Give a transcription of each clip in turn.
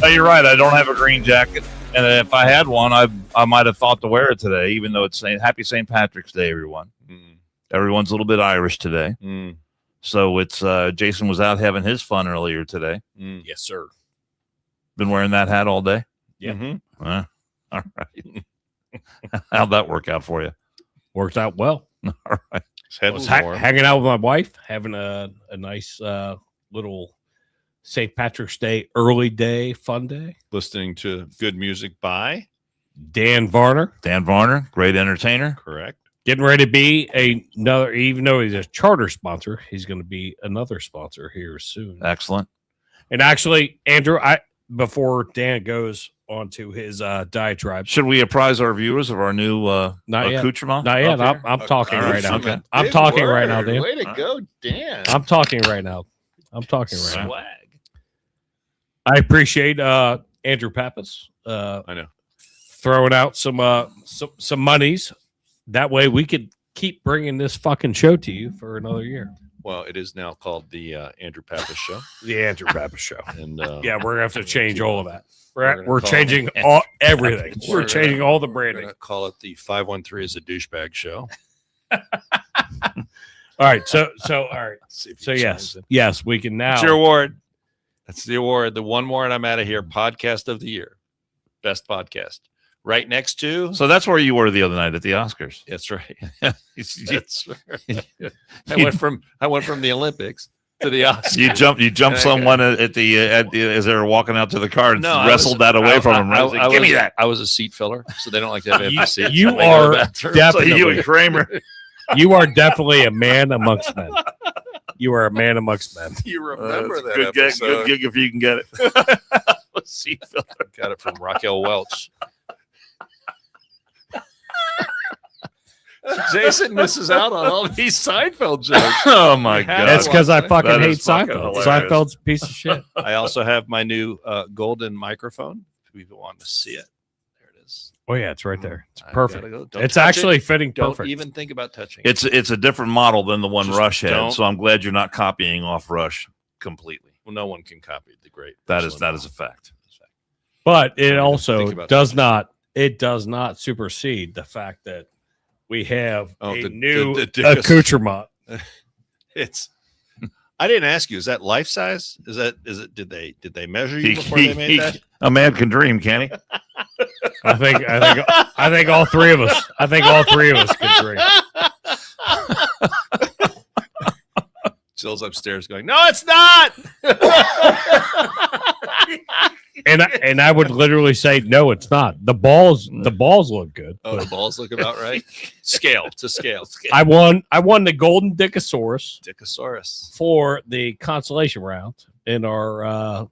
No, you're right. I don't have a green jacket, and if I had one, I might have thought to wear it today. Even though it's Happy St. Patrick's Day, everyone. Everyone's a little bit Irish today, so it's Jason was out having his fun earlier today. Yes, sir. Been wearing that hat all day. Yeah. All right. How'd that work out for you? Worked out well. All right. I was hanging out with my wife, having a nice little St. Patrick's Day early day fun day. Listening to good music by Dan Varner. Dan Varner, great entertainer. Correct. Getting ready to be another, even though he's a charter sponsor, he's going to be another sponsor here soon. Excellent. And actually, Andrew, before Dan goes on to his diatribe, should we apprise our viewers of our new accoutrement? Not yet. I'm talking right now. Okay. I'm talking right now, Dan. Way to go, Dan. I'm talking right now. Swag. Now. I appreciate Andrew Pappas. I know. Throwing out some monies. That way we could keep bringing this fucking show to you for another year. Well, it is now called the Andrew Pappas Show. The Andrew Pappas Show. And yeah, we're gonna have to change all of that. We're changing everything. We're changing all the branding. We're gonna call it the 513 is a douchebag show. All right. So all right. So yes, we can now. It's your award. That's the award. The one more, and I'm out of here. Podcast of the year, best podcast. Right next to. So that's where you were the other night at the Oscars. That's right. That's right. I went from the Olympics to the Oscars. You jumped someone at the as they were walking out to the car and wrestled that away from him. Give me that. I was a seat filler, so they don't like to have empty seats. You are definitely you and Kramer. You are definitely a man amongst men. You are a man amongst men. You remember that good episode. Good gig if you can get it. Seat filler. Got it from Raquel Welch. Jason misses out on all these Seinfeld jokes. Oh my god! That's because I fucking hate Seinfeld. Hilarious. Seinfeld's a piece of shit. I also have my new golden microphone. If people want to see it, there it is. Oh yeah, it's right there. It's perfect. It's touch actually it. fitting Don't perfect. even think about touching it. It's a different model than the one Just Rush had, don't. so I'm glad you're not copying off Rush completely. Well, no one can copy the great. That is a fact. But it also Think about does not. It does not supersede the fact that we have a new accoutrement. It's. I didn't ask you. Is that life size? Is it? Did they measure you before they made that? A man can dream, can he? I think all three of us. I think all three of us can dream. Jill's upstairs going, "No, it's not." And I would literally say, no, it's not. The balls look good. Oh, the balls look about right. Scale to scale. I won the Golden Dickosaurus for the consolation round in our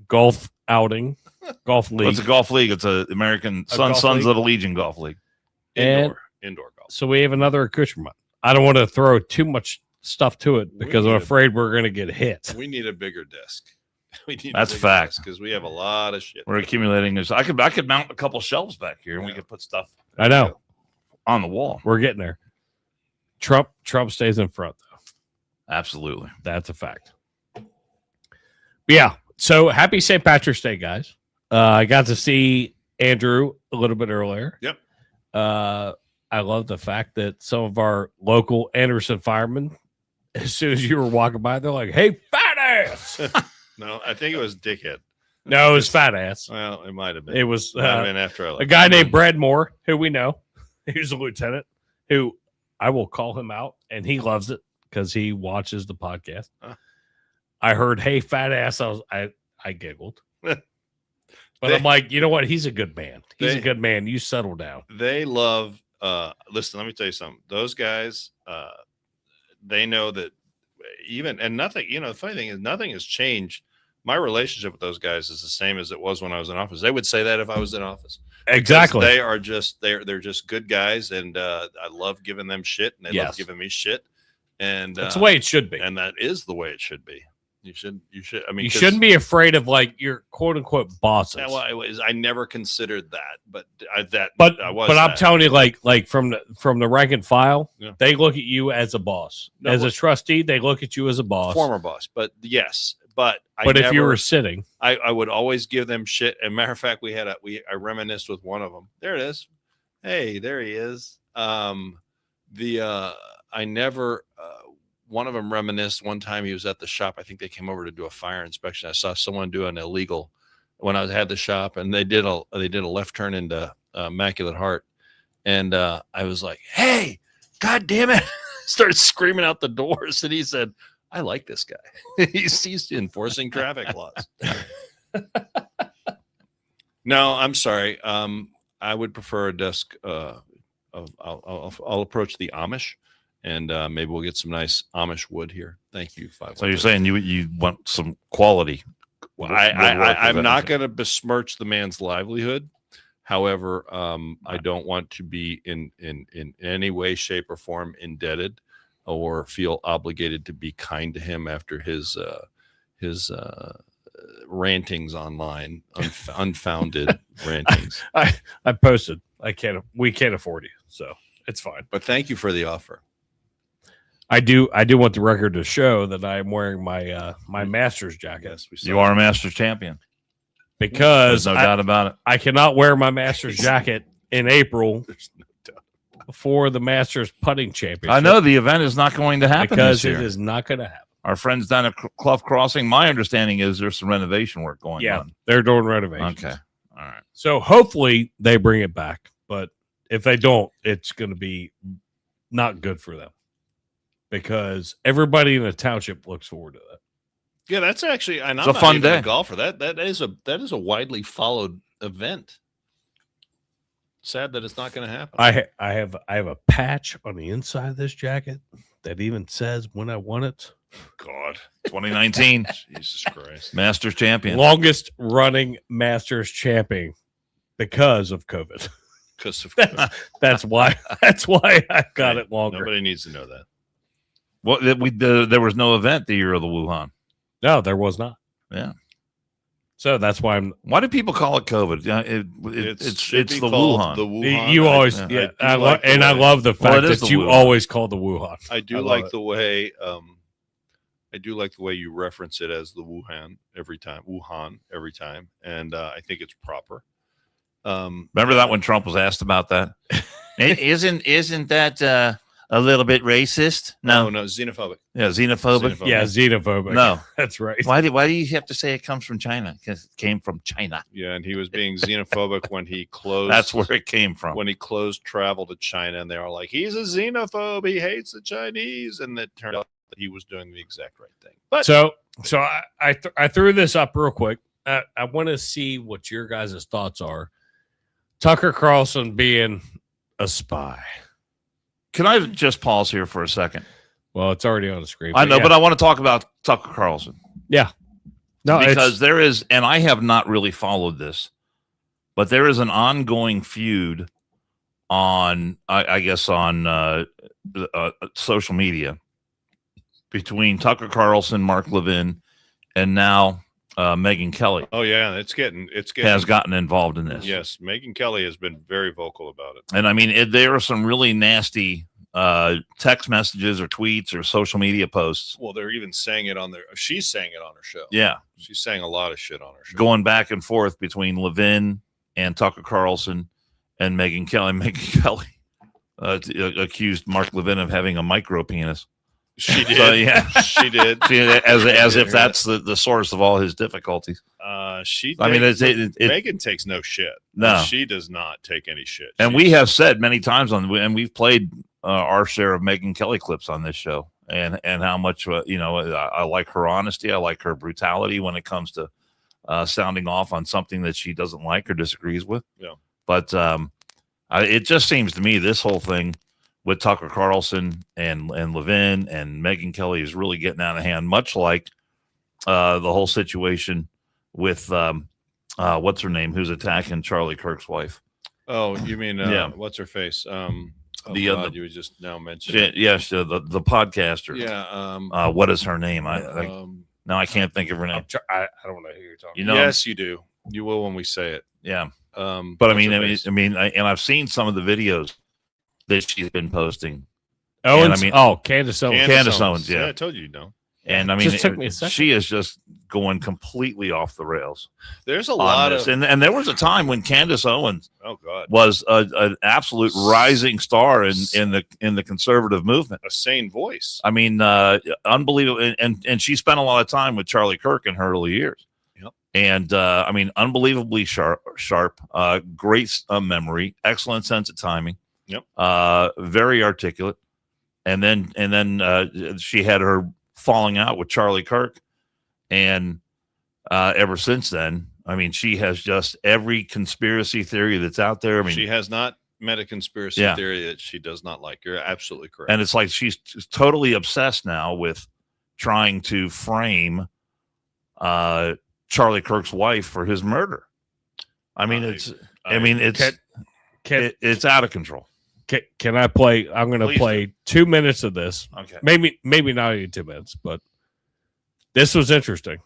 golf outing, golf league. Well, it's a golf league. It's a American Sons of the Legion golf league. Indoor golf. So we have another accoutrement. I don't want to throw too much stuff to it because I'm afraid we're going to get hit. We need a bigger desk. That's a fact because we have a lot of shit. We're accumulating this. I could mount a couple shelves back here and we could put stuff. I know on the wall. We're getting there. Trump stays in front though. Absolutely, that's a fact. But yeah. So happy St. Patrick's Day, guys. I got to see Andrew a little bit earlier. Yep. I love the fact that some of our local Anderson firemen, as soon as you were walking by, they're like, "Hey, fat ass." No, I think it was dickhead. No, it was fat ass. Well, it might have been. It was after a guy named Brad Moore, who we know. He was a lieutenant, who I will call him out, and he loves it because he watches the podcast. I heard, "Hey, fat ass." I giggled, but I'm like, you know what? He's a good man. He's a good man. You settle down. They love. Listen, let me tell you something. Those guys, they know that. Even and nothing, the funny thing is nothing has changed. My relationship with those guys is the same as it was when I was in office. They would say that if I was in office. Exactly. They are just they're just good guys, and I love giving them shit, and they love giving me shit. And that's the way it should be. And that is the way it should be. You should. I mean, you shouldn't be afraid of like your quote unquote bosses. Yeah, well, I never considered that, but I was. But I'm telling you, like from the rank and file, they look at you as a boss. As a trustee, they look at you as a boss, former boss. But yes, But if you were sitting, I would always give them shit. As a matter of fact, I reminisced with one of them. There it is. Hey, there he is. One of them reminisced one time he was at the shop. I think they came over to do a fire inspection. I saw someone do an illegal when I had the shop, and they did a left turn into Immaculate Heart. And I was like, hey, God damn it. Started screaming out the doors. And he said, I like this guy. He's enforcing traffic laws. No, I'm sorry. I would prefer a desk. I'll approach the Amish, and maybe we'll get some nice Amish wood here. Thank you. So you're saying you want some quality? Well, I'm not going to besmirch the man's livelihood. However, I don't want to be in any way, shape, or form indebted or feel obligated to be kind to him after his rantings online, unfounded rantings. I posted. We can't afford you, so it's fine. But thank you for the offer. I do want the record to show that I am wearing my my Masters jacket. Yes, you are a Masters champion. Because there's no doubt about it. I cannot wear my Masters jacket in April for the Masters putting championship. I know the event is not going to happen because this year. it is not going to happen. Our friends down at Clough Crossing, my understanding is there's some renovation work going on. They're doing renovations. Okay. All right. So hopefully they bring it back. But if they don't, it's going to be not good for them. Because everybody in the township looks forward to that. Yeah, that's actually and it's a fun day. A golfer. That is a widely followed event. Sad that it's not going to happen. I have a patch on the inside of this jacket that even says when I won it. God, 2019, Jesus Christ, Masters champion, longest running Masters champion because of COVID. Because of COVID. That's why I got it longer. Nobody needs to know that. Well, there was no event the year of the Wuhan. No, there was not. Yeah. So that's why Why do people call it COVID? It's the Wuhan. The Wuhan. You always, I love the fact that you always call the Wuhan. I do like the way. I do like the way you reference it as the Wuhan every time, and I think it's proper. Remember that when Trump was asked about that? Isn't that a little bit racist? No, xenophobic. Yeah, xenophobic. Yeah, xenophobic. No, that's right. Why do you have to say it comes from China? Because it came from China. Yeah, and he was being xenophobic when he closed. That's where it came from. When he closed travel to China, and they were like, "He's a xenophobe. He hates the Chinese," and it turned out that he was doing the exact right thing. But so I threw this up real quick. I want to see what your guys' thoughts are. Tucker Carlson being a spy. Can I just pause here for a second? Well, it's already on the screen. I know, but I want to talk about Tucker Carlson. Yeah. No, because there is, and I have not really followed this, but there is an ongoing feud on, I guess, on social media between Tucker Carlson, Mark Levin, and now Megyn Kelly. Oh yeah, it's getting has gotten involved in this. Yes, Megyn Kelly has been very vocal about it. And I mean, there are some really nasty text messages or tweets or social media posts. Well, they're even saying it on their. She's saying it on her show. Yeah, she's saying a lot of shit on her show, going back and forth between Levin and Tucker Carlson and Megyn Kelly. Megyn Kelly accused Mark Levin of having a micro penis. She did. So, yeah, she did. As if that's the source of all his difficulties. Megyn takes no shit. No, she does not take any shit. And we have said many times and we've played our share of Megyn Kelly clips on this show, and how much I like her honesty. I like her brutality when it comes to sounding off on something that she doesn't like or disagrees with. Yeah, but it just seems to me this whole thing with Tucker Carlson and Levin and Megyn Kelly is really getting out of hand, much like the whole situation with what's her name, who's attacking Charlie Kirk's wife. Oh, you mean what's her face? You just now mentioned. Yes, the podcaster. Yeah. What is her name? Now I can't think of her name. I don't know who you're talking. Yes, you do. You will when we say it. Yeah. But I mean, and I've seen some of the videos that she's been posting. Candace Owens. Candace Owens, yeah. I told you, And I mean, just took me a second. she is just going completely off the rails. There's a lot of, and there was a time when Candace Owens, oh god, was an absolute rising star in the conservative movement. A sane voice. I mean, unbelievable, and she spent a lot of time with Charlie Kirk in her early years. Yep. And I mean, unbelievably sharp, great memory, excellent sense of timing. Yep. Very articulate. And then she had her falling out with Charlie Kirk, and ever since then, I mean, she has just every conspiracy theory that's out there. I mean, she has not met a conspiracy theory that she does not like. You're absolutely correct. And it's like she's totally obsessed now with trying to frame Charlie Kirk's wife for his murder. I mean, it's out of control. Can I play? I'm going to play 2 minutes of this. Okay. Maybe not even 2 minutes, but this was interesting.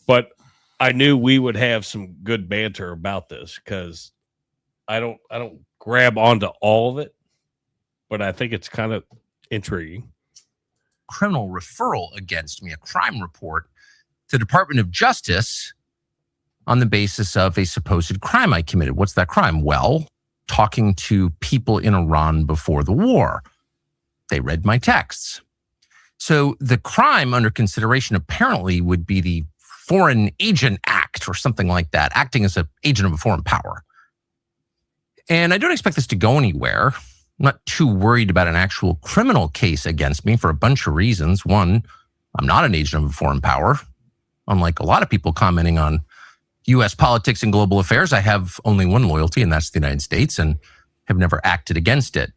But I knew we would have some good banter about this because I don't grab onto all of it, but I think it's kind of intriguing. Criminal referral against me, a crime report to the Department of Justice on the basis of a supposed crime I committed. What's that crime? Well, talking to people in Iran before the war. They read my texts. So the crime under consideration apparently would be the Foreign Agent Act or something like that, acting as an agent of a foreign power. And I don't expect this to go anywhere. I'm not too worried about an actual criminal case against me for a bunch of reasons. One, I'm not an agent of a foreign power. Unlike a lot of people commenting on U.S. politics and global affairs, I have only one loyalty, and that's the United States, and have never acted against it.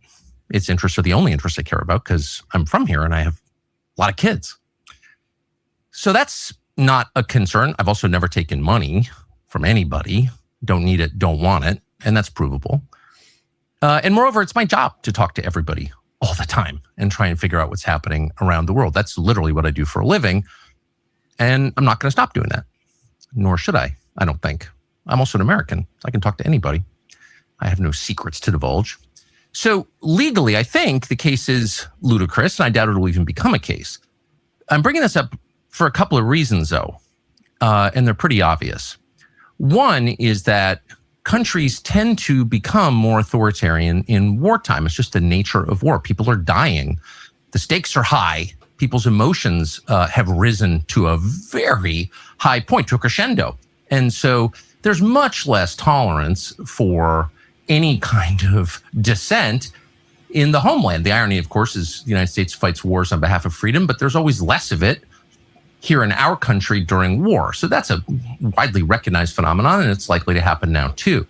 Its interests are the only interests I care about because I'm from here and I have a lot of kids. So that's not a concern. I've also never taken money from anybody. Don't need it, don't want it, and that's provable. And moreover, it's my job to talk to everybody all the time and try and figure out what's happening around the world. That's literally what I do for a living, and I'm not going to stop doing that, nor should I don't think. I'm also an American. I can talk to anybody. I have no secrets to divulge. So legally, I think the case is ludicrous, and I doubt it will even become a case. I'm bringing this up for a couple of reasons, though, and they're pretty obvious. One is that countries tend to become more authoritarian in wartime. It's just the nature of war. People are dying. The stakes are high. People's emotions have risen to a very high point, to a crescendo. And so there's much less tolerance for any kind of dissent in the homeland. The irony, of course, is the United States fights wars on behalf of freedom, but there's always less of it here in our country during war. So that's a widely recognized phenomenon, and it's likely to happen now too.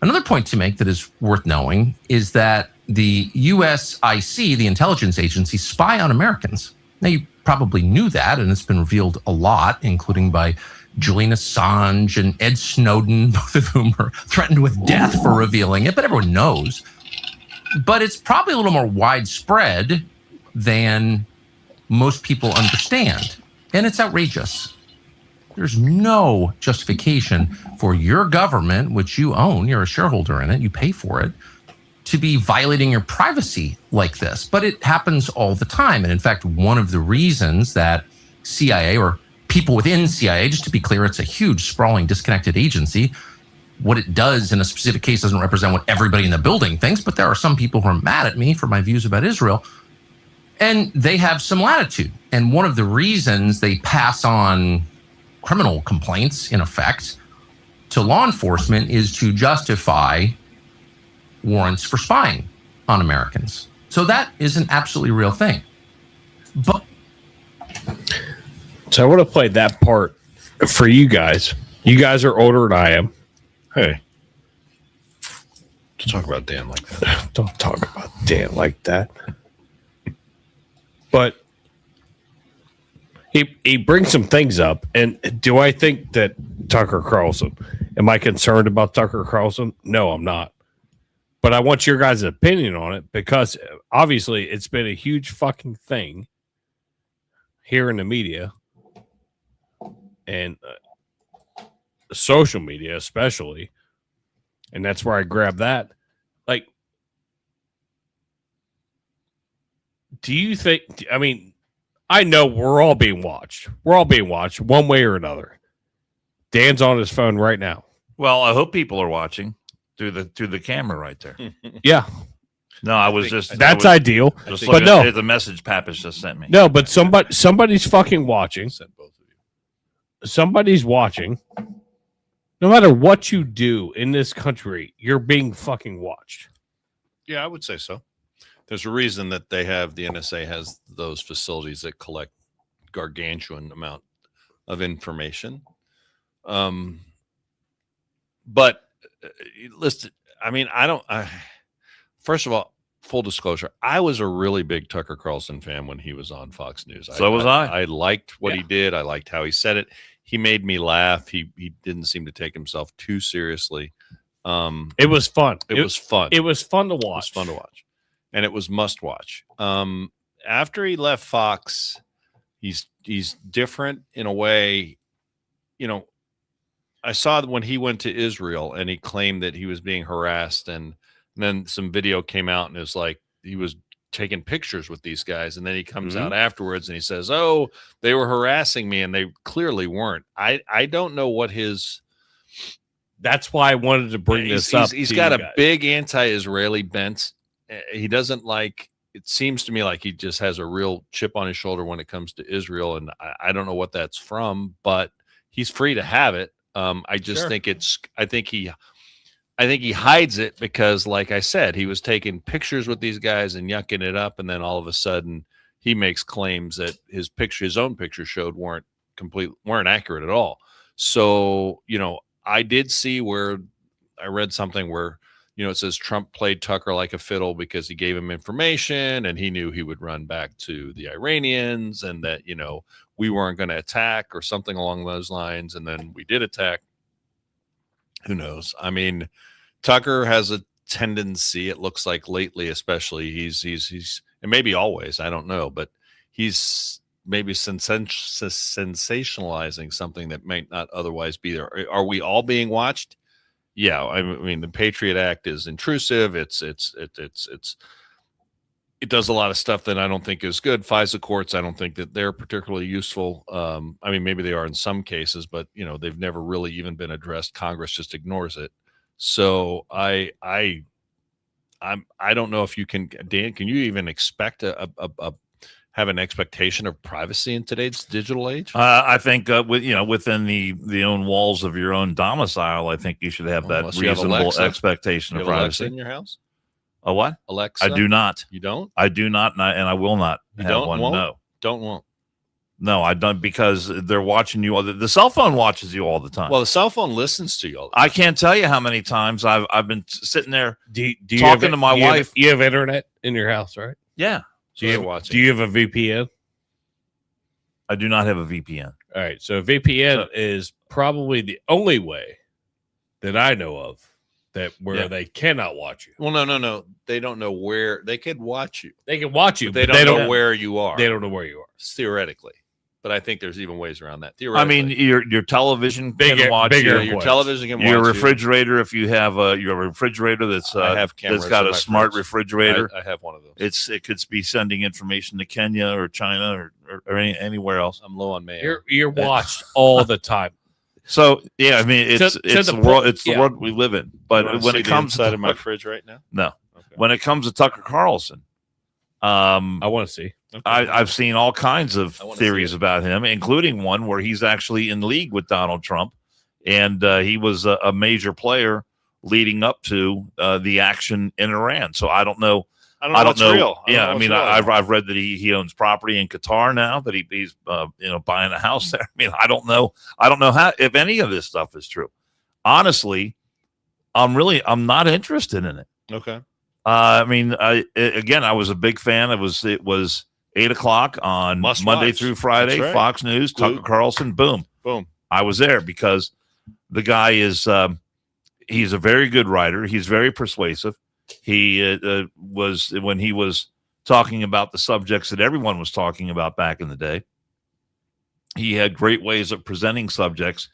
Another point to make that is worth knowing is that the USIC, the intelligence agency, spy on Americans. Now, you probably knew that, and it's been revealed a lot, including by Julian Assange and Ed Snowden, both of whom are threatened with death for revealing it, but everyone knows. But it's probably a little more widespread than most people understand, and it's outrageous. There's no justification for your government, which you own, you're a shareholder in it, you pay for it, to be violating your privacy like this. But it happens all the time. And in fact, one of the reasons that CIA or people within CIA, just to be clear, it's a huge, sprawling, disconnected agency. What it does in a specific case doesn't represent what everybody in the building thinks, but there are some people who are mad at me for my views about Israel, and they have some latitude. And one of the reasons they pass on criminal complaints, in effect, to law enforcement is to justify warrants for spying on Americans. So that is an absolutely real thing. But so I want to play that part for you guys. You guys are older than I am. Hey, don't talk about Dan like that. Don't talk about Dan like that. But he brings some things up. And do I think that Tucker Carlson, am I concerned about Tucker Carlson? No, I'm not. But I want your guys' opinion on it because obviously it's been a huge fucking thing here in the media and social media especially. And that's where I grab that. Like, do you think, I mean, I know we're all being watched. We're all being watched one way or another. Dan's on his phone right now. Well, I hope people are watching through the camera right there. Yeah. No, I was That's ideal. Just But looking no. at the message Pappas just sent me. No, but somebody's fucking watching. Sent both of you. Somebody's watching. No matter what you do in this country, you're being fucking watched. Yeah, I would say so. There's a reason that the NSA has those facilities that collect gargantuan amount of information. But listen, I mean, first of all, full disclosure, I was a really big Tucker Carlson fan when he was on Fox News. So was I. I liked what he did. I liked how he said it. He made me laugh. He didn't seem to take himself too seriously. It was fun. It was fun. It was fun to watch. It was fun to watch. And it was must watch. After he left Fox, he's different in a way. You know, I saw when he went to Israel and he claimed that he was being harassed, and then some video came out and it was like he was taking pictures with these guys, and then he comes out afterwards and he says, "Oh, they were harassing me," and they clearly weren't. I don't know what his. That's why I wanted to bring this up. He's got a big anti-Israeli bent. He doesn't like. It seems to me like he just has a real chip on his shoulder when it comes to Israel, and I don't know what that's from, but he's free to have it. I just think I think he hides it because, like I said, he was taking pictures with these guys and yucking it up, and then all of a sudden he makes claims that his own picture showed weren't accurate at all. So, you know, I did see where I read something where, you know, it says Trump played Tucker like a fiddle because he gave him information and he knew he would run back to the Iranians and that, you know, we weren't going to attack or something along those lines. And then we did attack. Who knows? I mean, Tucker has a tendency, it looks like lately, especially he's and maybe always, I don't know, but he's maybe sensationalizing something that might not otherwise be there. Are we all being watched? Yeah, I mean, the Patriot Act is intrusive. It does a lot of stuff that I don't think is good. FISA courts, I don't think that they're particularly useful. I mean, maybe they are in some cases, but you know, they've never really even been addressed. Congress just ignores it. So I don't know if you can, Dan, can you even expect have an expectation of privacy in today's digital age? I think within the own walls of your own domicile, I think you should have that reasonable expectation of privacy. Alexa in your house? A what? Alexa? I do not. You don't? I do not, and I will not have one. Won't? No. Won't. No, I don't, because they're watching you. The cell phone watches you all the time. Well, the cell phone listens to you all the time. I can't tell you how many times I've been sitting there talking to my wife. You have internet in your house, right? Yeah. So they're watching. Do you have a VPN? I do not have a VPN. All right. So VPN is probably the only way that I know of where they cannot watch you. Well, no. They don't know where they could watch you. They can watch you, but they don't know where you are. They don't know where you are. Theoretically. But I think there's even ways around that. I mean, your television can watch you. Your television can watch your refrigerator. If you have your refrigerator that's got a smart refrigerator, I have one of those. It could be sending information to Kenya or China or anywhere else. I'm low on mayo. You're watched all the time. So yeah, I mean it's the world. It's the world we live in. But when it comes inside of my fridge right now, no. Okay. When it comes to Tucker Carlson, I want to see. Okay. I've seen all kinds of theories about him, including one where he's actually in league with Donald Trump, and he was a major player leading up to the action in Iran. So I don't know. I don't know. Real. Yeah, I mean, I've read that he owns property in Qatar now. That he's buying a house there. I mean, I don't know how if any of this stuff is true. Honestly, I'm not interested in it. Okay. I mean, I was a big fan. It was 8:00 on Monday through Friday, right. Fox News, Tucker Carlson, boom. I was there because the guy is he's a very good writer. He's very persuasive. He was when he was talking about the subjects that everyone was talking about back in the day. He had great ways of presenting subjects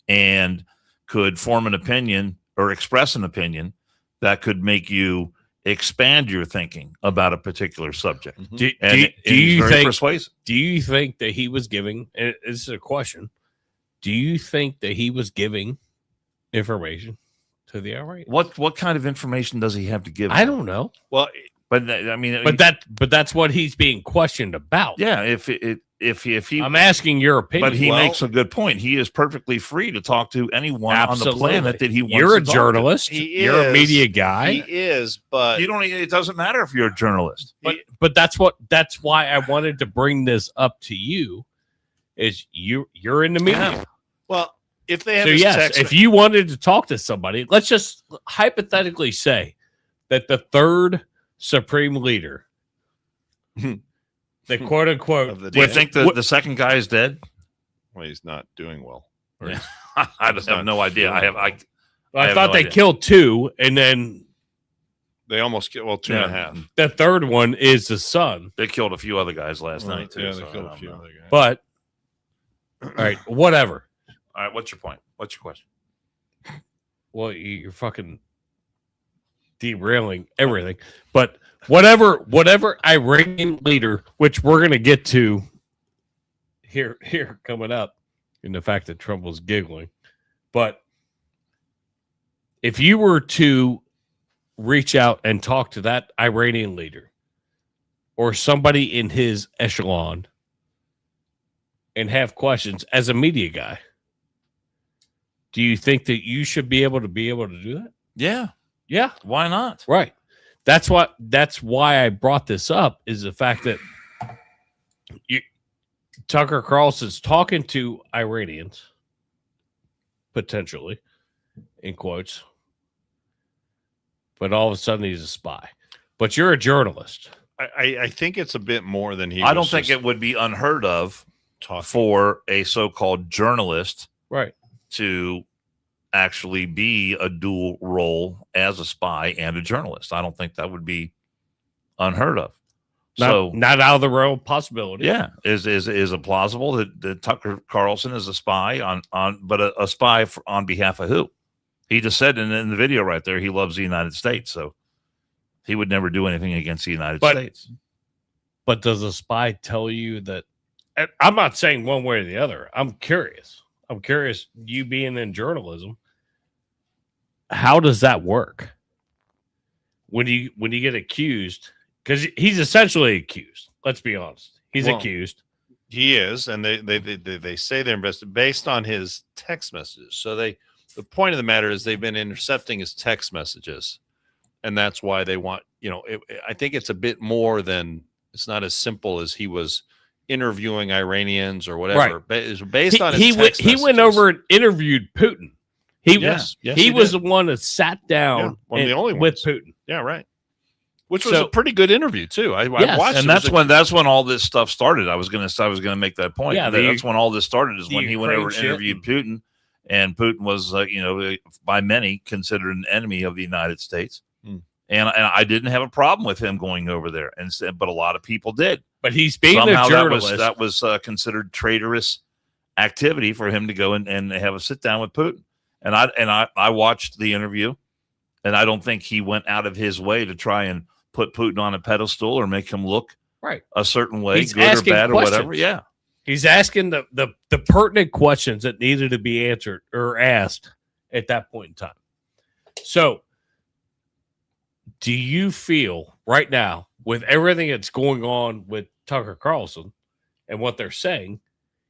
and could form an opinion or express an opinion that could make you expand your thinking about a particular subject. Do And you he's very think? persuasive. Do you think that he was giving? And this is a question. Do you think that he was giving information to the Iranians? What kind of information does he have to give? I don't know. Well, But I mean, But that's what he's being questioned about. yeah. If he, I'm asking your opinion. but he Well- makes a good point. He is perfectly free to talk to anyone on the Absolutely. planet that he wants. You're a to talk to. journalist. You're a media guy. He is, but You don't. It doesn't matter if you're a journalist. But that's why I wanted to bring this up to you. Is you're in the media. Yeah. well, if they have So his yes, text, if you wanted to talk to somebody, let's just hypothetically say that the third supreme leader, the quote unquote, Of the Do you Yeah. think the second guy is dead? well, he's not doing well. Or Yeah. he's- I He's have not no idea. I feeling have. well. I have thought no they idea. killed two, and then They almost get two and a half. the third one is the son. They killed a few other guys last night too. Yeah, so they I killed a don't few know. other guys. But all right, whatever. All right. What's your point? What's your question? Well, you're fucking derailing everything. But whatever Iranian leader, which we're gonna get to here coming up, in the fact that Trump was giggling, but if you were to reach out and talk to that Iranian leader or somebody in his echelon and have questions as a media guy, do you think that you should be able to do that? Yeah. Yeah, Why not? right. That's why I brought this up, is the fact that Tucker Carlson's talking to Iranians, potentially, in quotes, but all of a sudden he's a spy. But you're a journalist. I think it's a bit more than he. I don't was think just it would be unheard of talking. for a so-called journalist Right. to actually be a dual role as a spy and a journalist. I don't think that would be unheard of. Not out of the realm of possibility. Yeah, is it plausible that Tucker Carlson is a spy but a spy on behalf of who? He just said in the video right there he loves the United States, so he would never do anything against the United States. But does a spy tell you that? And I'm not saying one way or the other. I'm curious. You being in journalism, how does that work? When you get accused, because he's essentially accused. Let's be honest. He's Well, accused. He is, and they say they're invested based on his text messages. So the point of the matter is they've been intercepting his text messages, and that's why they want. I think it's a bit more than, it's not as simple as he was interviewing Iranians or whatever. It's based on his text he went messages. over and interviewed Putin. Yes, he was the one that sat down one of the only with ones. Putin. Yeah, right. Which was So- a pretty good interview too. I Yes, watched, And it. It was that's when all this stuff started. I was gonna make that point. Yeah, That's when all this started. Is the when he went over and Ukraine interviewed Putin, and Putin was, by many considered an enemy of the United States. And I didn't have a problem with him going over there, but a lot of people did. But he's being Somehow a journalist. that was considered traitorous activity for him to go and have a sit down with Putin. And I watched the interview, and I don't think he went out of his way to try and put Putin on a pedestal or make him look right. a certain way, He's good or asking bad questions. or whatever. Yeah. He's asking the pertinent questions that needed to be answered or asked at that point in time. So, do you feel right now, with everything that's going on with Tucker Carlson and what they're saying,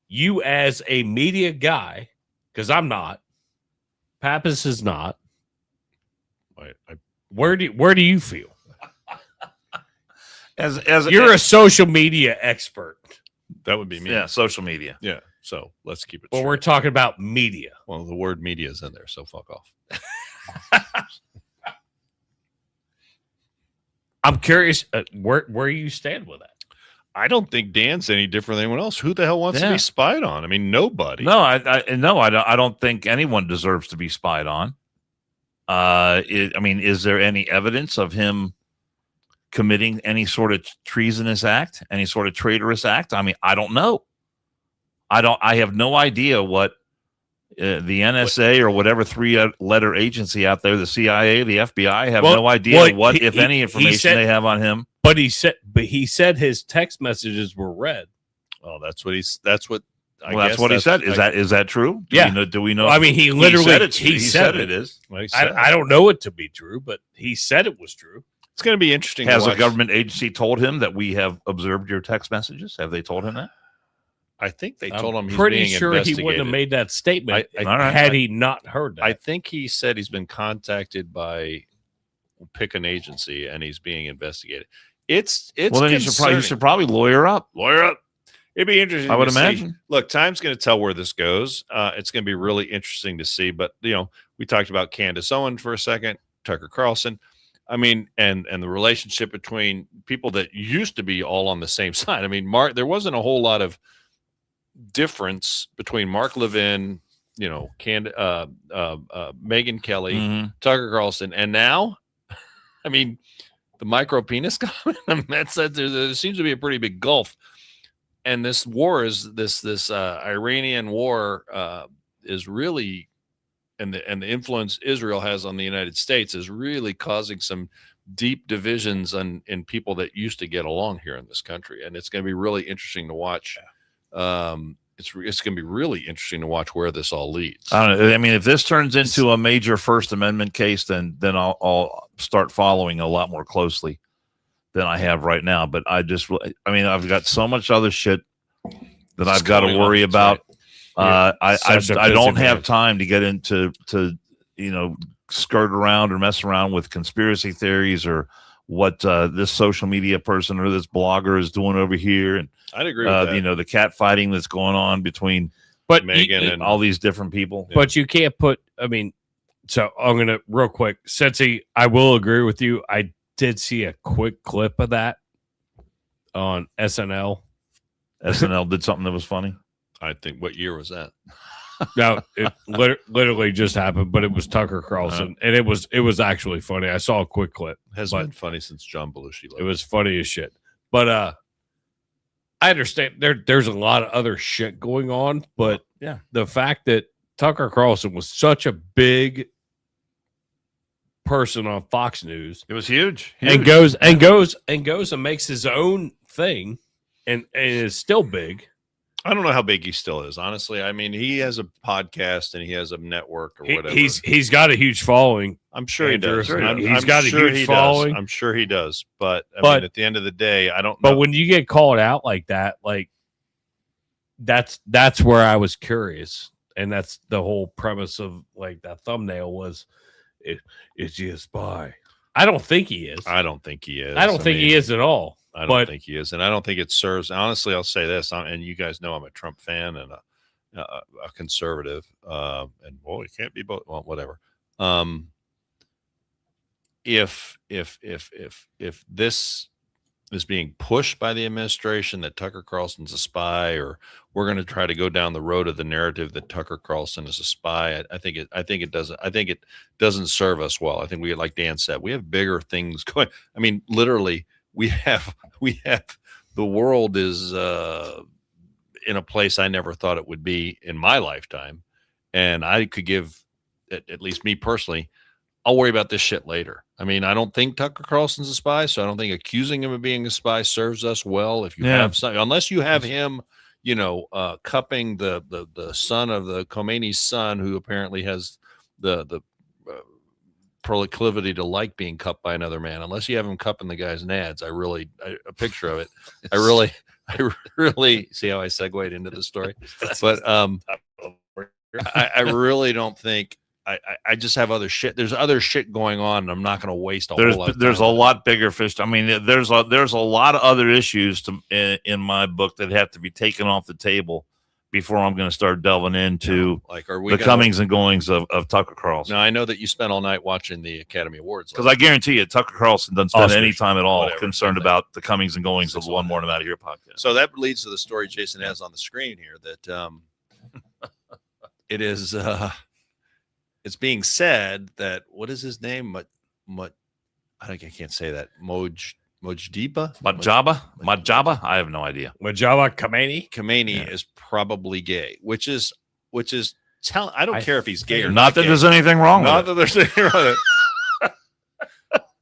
you as a media guy, because I'm not, Pappas is not, where do you feel? As You're a social media expert. that would be me. yeah, social media. Yeah. So let's keep it. Well, straight. we're talking about media. Well, the word media is in there, so fuck off. I'm curious where you stand with that. I don't think Dan's any different than anyone else. Who the hell wants to Yeah. be spied on? I mean, nobody. No, I don't think anyone deserves to be spied on. Is there any evidence of him committing any sort of treasonous act, any sort of traitorous act? I mean, I don't know. I have no idea what The NSA or whatever three-letter agency out there, the CIA, the FBI, have no idea what, if any, information they have on him. But he said his text messages were read. Oh, that's what he said. Is that true? Do we know? I mean, he literally he said it is. I don't know it to be true, but he said it was true. It's going to be interesting. Has a government agency told him that we have observed your text messages? Have they told him that? I think they told him he's pretty being sure he wouldn't have made that statement had he not heard that. I think he said he's been contacted by pick an agency and he's being investigated. It's well, then he should probably lawyer up. It'd be interesting. I would imagine. Look, time's going to tell where this goes. It's going to be really interesting to see. But we talked about Candace Owen for a second, Tucker Carlson. I mean, and the relationship between people that used to be all on the same side. I mean, there wasn't a whole lot of difference between Mark Levin, Megyn Kelly, Tucker Carlson, and now, I mean, the micro penis comment. There seems to be a pretty big gulf, and this war is this Iranian war is really, and the influence Israel has on the United States is really causing some deep divisions in people that used to get along here in this country, and it's going to be really interesting to watch. It's going to be really interesting to watch where this all leads. I don't know. I mean, if this turns into a major First Amendment case, then I'll start following a lot more closely than I have right now. But I've got so much other shit that I've got to worry about. I don't have time to get into skirt around or mess around with conspiracy theories or what this social media person or this blogger is doing over here. And I'd agree with that. The cat fighting that's going on between Megyn and all these different people. But you can't put, so I'm going to real quick, Sensi, I will agree with you. I did see a quick clip of that on SNL. SNL did something that was funny. I think, what year was that? No, it literally just happened, but it was Tucker Carlson, and it was actually funny. I saw a quick clip. Has been funny since John Belushi left. It was funny as shit. But I understand there's a lot of other shit going on, but the fact that Tucker Carlson was such a big person on Fox News, it was huge. and goes and makes his own thing, and is still big. I don't know how big he still is, honestly. I mean, he has a podcast and he has a network or whatever. He's got a huge following. I'm sure he does. He's got a huge following. I'm sure he does. But I mean, at the end of the day, I don't know. But when you get called out like that, that's where I was curious. And that's the whole premise of that thumbnail was, is he a spy? I don't think he is. I don't think he is. I don't think he is at all. I don't think he is, and I don't think it serves. Honestly, I'll say this, and you guys know I'm a Trump fan and a conservative, and you can't be both. Well, whatever. If this is being pushed by the administration that Tucker Carlson's a spy, or we're going to try to go down the road of the narrative that Tucker Carlson is a spy, I think it doesn't serve us well. I think like Dan said, we have bigger things going. I mean, literally. We have the world is in a place I never thought it would be in my lifetime, and I could give at least me personally, I'll worry about this shit later. I mean, I don't think Tucker Carlson's a spy, so I don't think accusing him of being a spy serves us well. If you have something, unless you have him, cupping the son of the Khamenei's son, who apparently has the proclivity to like being cupped by another man, unless you have him cupping the guy's nads. A picture of it. I really see how I segued into the story, but I really don't think. I just have other shit. There's other shit going on, and I'm not going to waste a whole lot. There's a lot bigger fish. I mean, there's a lot of other issues in my book that have to be taken off the table before I'm going to start delving into the comings and goings of Tucker Carlson. Now, I know that you spent all night watching the Academy Awards. Because I guarantee you, Tucker Carlson doesn't spend any time at all concerned about the comings and goings of One Morning Out of Your podcast. So that leads to the story Jason has on the screen here, that it is it's being said that, what is his name? I can't say that. Mojtaba? I have no idea. Mojtaba Khamenei? Khamenei is probably gay, which is I don't care if he's gay or not that gay. there's anything wrong with it. Not that there's anything wrong with it.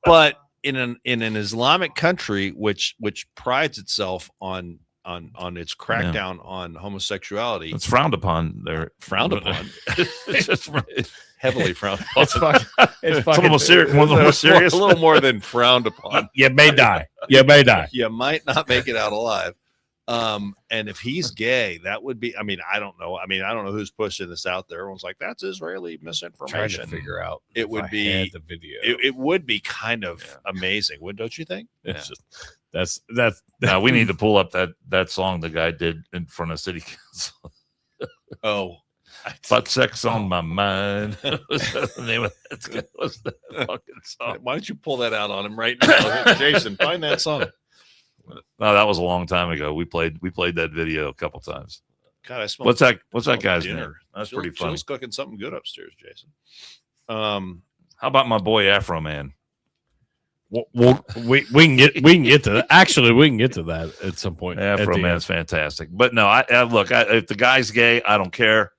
But in an Islamic country which prides itself on its crackdown on homosexuality, It's frowned upon. They're frowned upon. It's just Heavily frowned upon. It's fucking. It's a little more serious. One of the more serious. A little more than frowned upon. You may die. You may die. You might not make it out alive. And if he's gay, that would be. I mean, I don't know. I don't know who's pushing this out there. Everyone's like, "That's Israeli misinformation." Trying to figure out. It would be the video. It would be kind of amazing, don't you think? It's just that's. Now we need to pull up that song the guy did in front of City Council. Oh. Butt sex on my mind. What's the name of that? What's that fucking song? Why don't you pull that out on him right now, Jason? Find that song. No, that was a long time ago. We played that video a couple times. God, I smell. What's that guy's dinner. name? That's Jill, pretty funny. Jill's cooking something good upstairs, Jason. How about my boy Afro Man? Well, we can get to that. Actually, we can get to that at some point. Afro Man's fantastic. But no, I look. If the guy's gay, I don't care.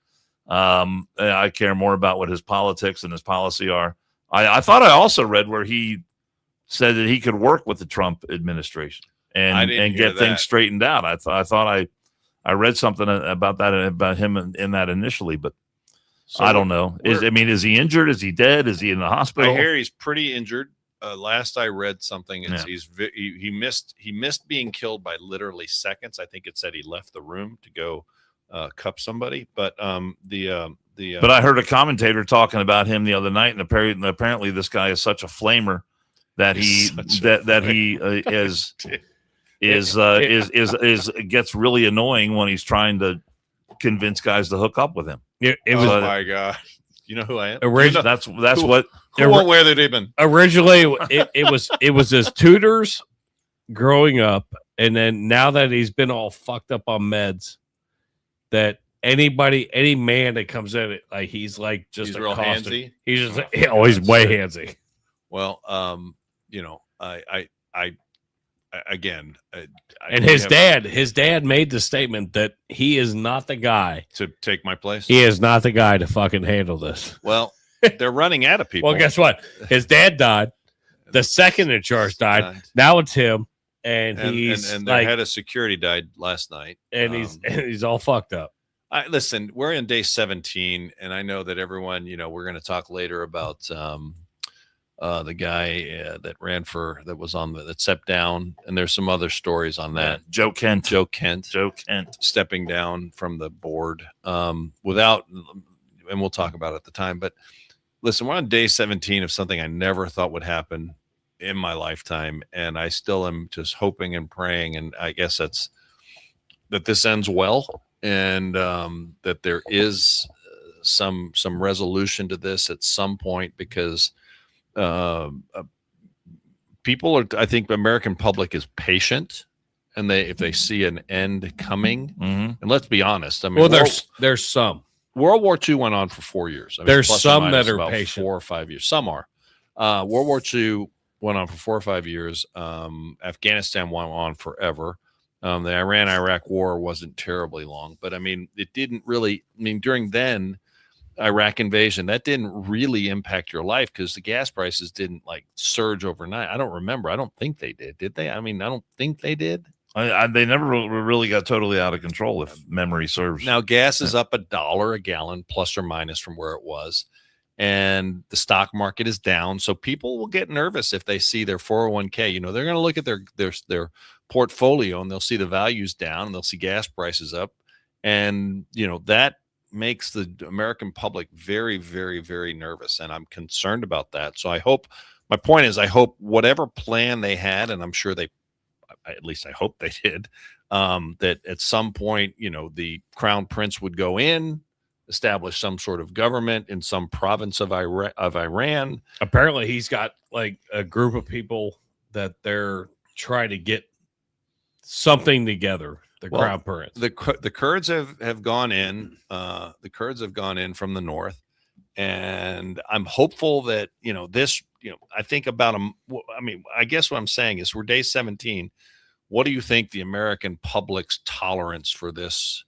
I care more about what his politics and his policy are. I thought I also read where he said that he could work with the Trump administration and get things straightened out. I thought I read something about that, about him in that initially, but so I don't know. Is he injured? Is he dead? Is he in the hospital? I hear he's pretty injured. Last I read something, he missed being killed by literally seconds. I think it said he left the room to go cup somebody, but but I heard a commentator talking about him the other night, and apparently this guy is such a flamer that he gets really annoying when he's trying to convince guys to hook up with him. Oh my God. You know who I am? That's what who won't wear the ribbon. Originally it was his tutors growing up, and then now that he's been all fucked up on meds, that any man that comes in it, like he's real handsy. He's just he's way handsy. Well, his dad made the statement that he is not the guy to take my place. He is not the guy to fucking handle this. Well, they're running out of people. Well, guess what? His dad died. The second in charge died. Now it's him, and their head of security died last night, and he's all fucked up. Listen, we're in day 17, and I know that everyone, we're going to talk later about the guy that stepped down, and there's some other stories on that. Joe Kent stepping down from the board and we'll talk about it at the time. But listen, we're on day 17 of something I never thought would happen in my lifetime, and I still am just hoping and praying, and I guess that this ends well, and that there is some resolution to this at some point, because people I think the American public is patient, and if they see an end coming, and let's be honest, there's some. World War II went on for 4 years. There's some that are patient. 4 or 5 years. Some are. World War II went on for 4 or 5 years. Afghanistan went on forever. The Iran-Iraq war wasn't terribly long, but it didn't really. During then, Iraq invasion, that didn't really impact your life because the gas prices didn't surge overnight. I don't remember. I don't think they did. Did they? I don't think they did. They never really got totally out of control, if memory serves. Now gas is up $1 a gallon, plus or minus from where it was, and the stock market is down. So people will get nervous if they see their 401k. They're going to look at their portfolio, and they'll see the values down, and they'll see gas prices up, and that makes the American public very, very, very nervous, and I'm concerned about that. So I hope whatever plan they had, and I'm sure at least I hope they did, that at some point, the crown prince would go in, establish some sort of government in some province of Iran. Apparently he's got a group of people that they're trying to get something together. Crown prince. The Kurds have gone in. The Kurds have gone in from the north, and I'm hopeful that this. I think about them. I guess what I'm saying is we're day 17. What do you think the American public's tolerance for this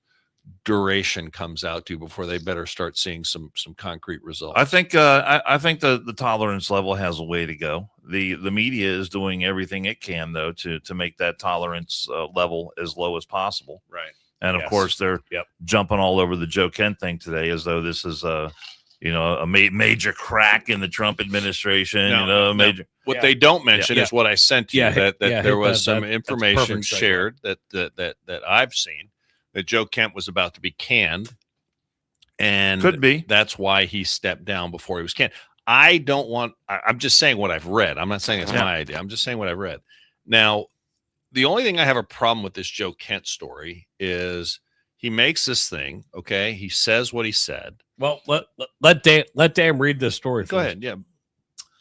duration comes out to before they better start seeing some concrete results? I think the tolerance level has a way to go. The media is doing everything it can, though, to make that tolerance level as low as possible. Right. And of course, they're jumping all over the Joe Kent thing today, as though this is a major crack in the Trump administration. Major. What they don't mention is what I sent you. That there was some information shared that I've seen that Joe Kent was about to be canned, and could be that's why he stepped down before he was canned. I'm just saying what I've read. I'm not saying it's my idea. I'm just saying what I've read. Now, the only thing I have a problem with this Joe Kent story is he makes this thing. Okay, he says what he said. Well, let Dan read this story. Go ahead. Yeah.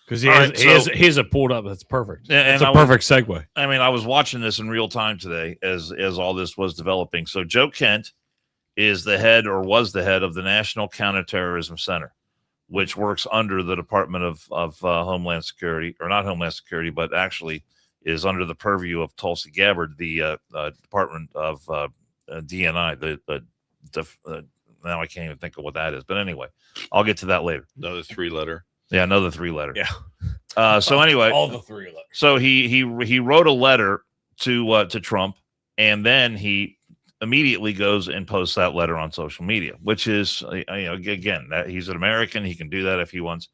Because he has it pulled up. That's perfect. It's a perfect segue. I mean, I was watching this in real time today as all this was developing. So Joe Kent is the head, or was the head, of the National Counterterrorism Center, which works under the Department of Homeland Security, or not Homeland Security, but actually is under the purview of Tulsi Gabbard, the Department of DNI. Now I can't even think of what that is. But anyway, I'll get to that later. Another 3-letter. Yeah, another 3-letter. Yeah. So anyway, all the 3 letters. So he wrote a letter to Trump, and then he immediately goes and posts that letter on social media, which is again, that he's an American, he can do that if he wants.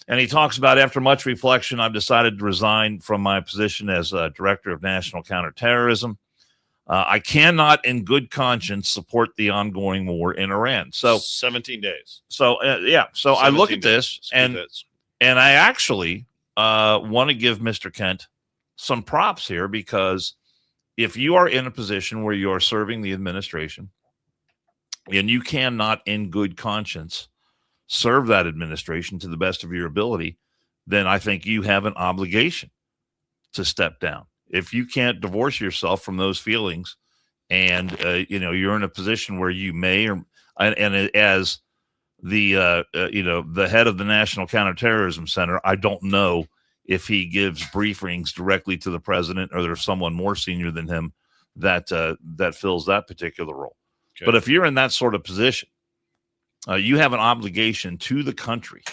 And he talks about, after much reflection, I've decided to resign from my position as Director of National Counterterrorism. I cannot, in good conscience, support the ongoing war in Iran. So 17 days. So So I look at this and I actually want to give Mr. Kent some props here, because if you are in a position where you are serving the administration and you cannot, in good conscience, serve that administration to the best of your ability, then I think you have an obligation to step down. If you can't divorce yourself from those feelings, and you're in a position where you may, as the head of the National Counterterrorism Center, I don't know if he gives briefings directly to the president, or there's someone more senior than him that fills that particular role. Okay. But if you're in that sort of position, you have an obligation to the country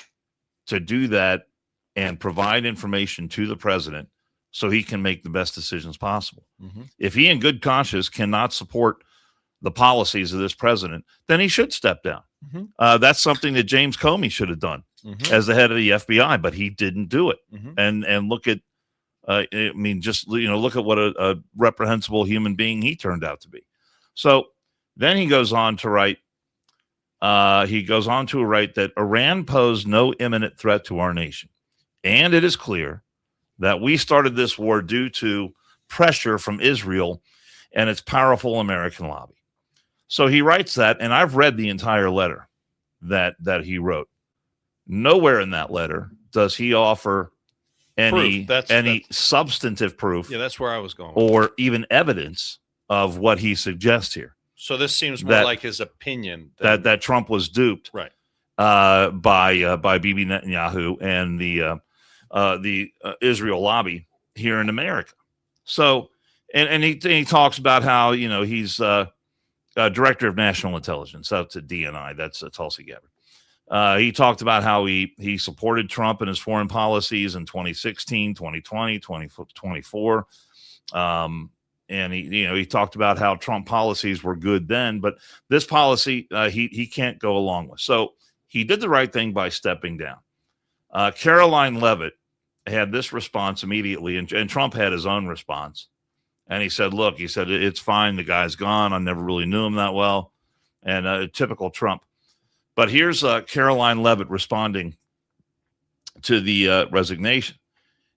to do that and provide information to the president, so he can make the best decisions possible. Mm-hmm. If he, in good conscience, cannot support the policies of this president, then he should step down. Mm-hmm. That's something that James Comey should have done as the head of the FBI, but he didn't do it. Mm-hmm. And look at, look at what a reprehensible human being he turned out to be. So then he goes on to write. That Iran posed no imminent threat to our nation, and it is clear that we started this war due to pressure from Israel and its powerful American lobby. So he writes that, and I've read the entire letter that he wrote. Nowhere in that letter does he offer any substantive proof. Yeah, that's where I was going. Or even evidence of what he suggests here. So this seems more like his opinion that Trump was duped, right, by Bibi Netanyahu and the Israel lobby here in America. So, and he talks about how, he's Director of National Intelligence. That's a DNI. That's a Tulsi Gabbard. He talked about how he supported Trump and his foreign policies in 2016, 2020, 2024. And he talked about how Trump policies were good then, but this policy he can't go along with. So he did the right thing by stepping down. Caroline Leavitt had this response immediately, and Trump had his own response. And he said, it's fine. The guy's gone. I never really knew him that well. And typical Trump. But here's Caroline Leavitt responding to the resignation.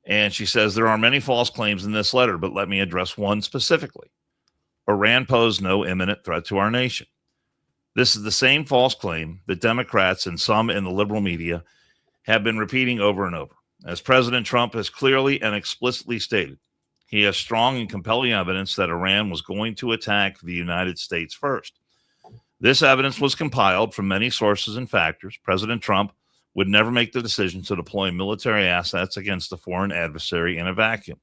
And she says, there are many false claims in this letter, but let me address one specifically. Iran posed no imminent threat to our nation. This is the same false claim that Democrats and some in the liberal media have been repeating over and over. As President Trump has clearly and explicitly stated, he has strong and compelling evidence that Iran was going to attack the United States first. This evidence was compiled from many sources and factors. President Trump would never make the decision to deploy military assets against a foreign adversary in a vacuum.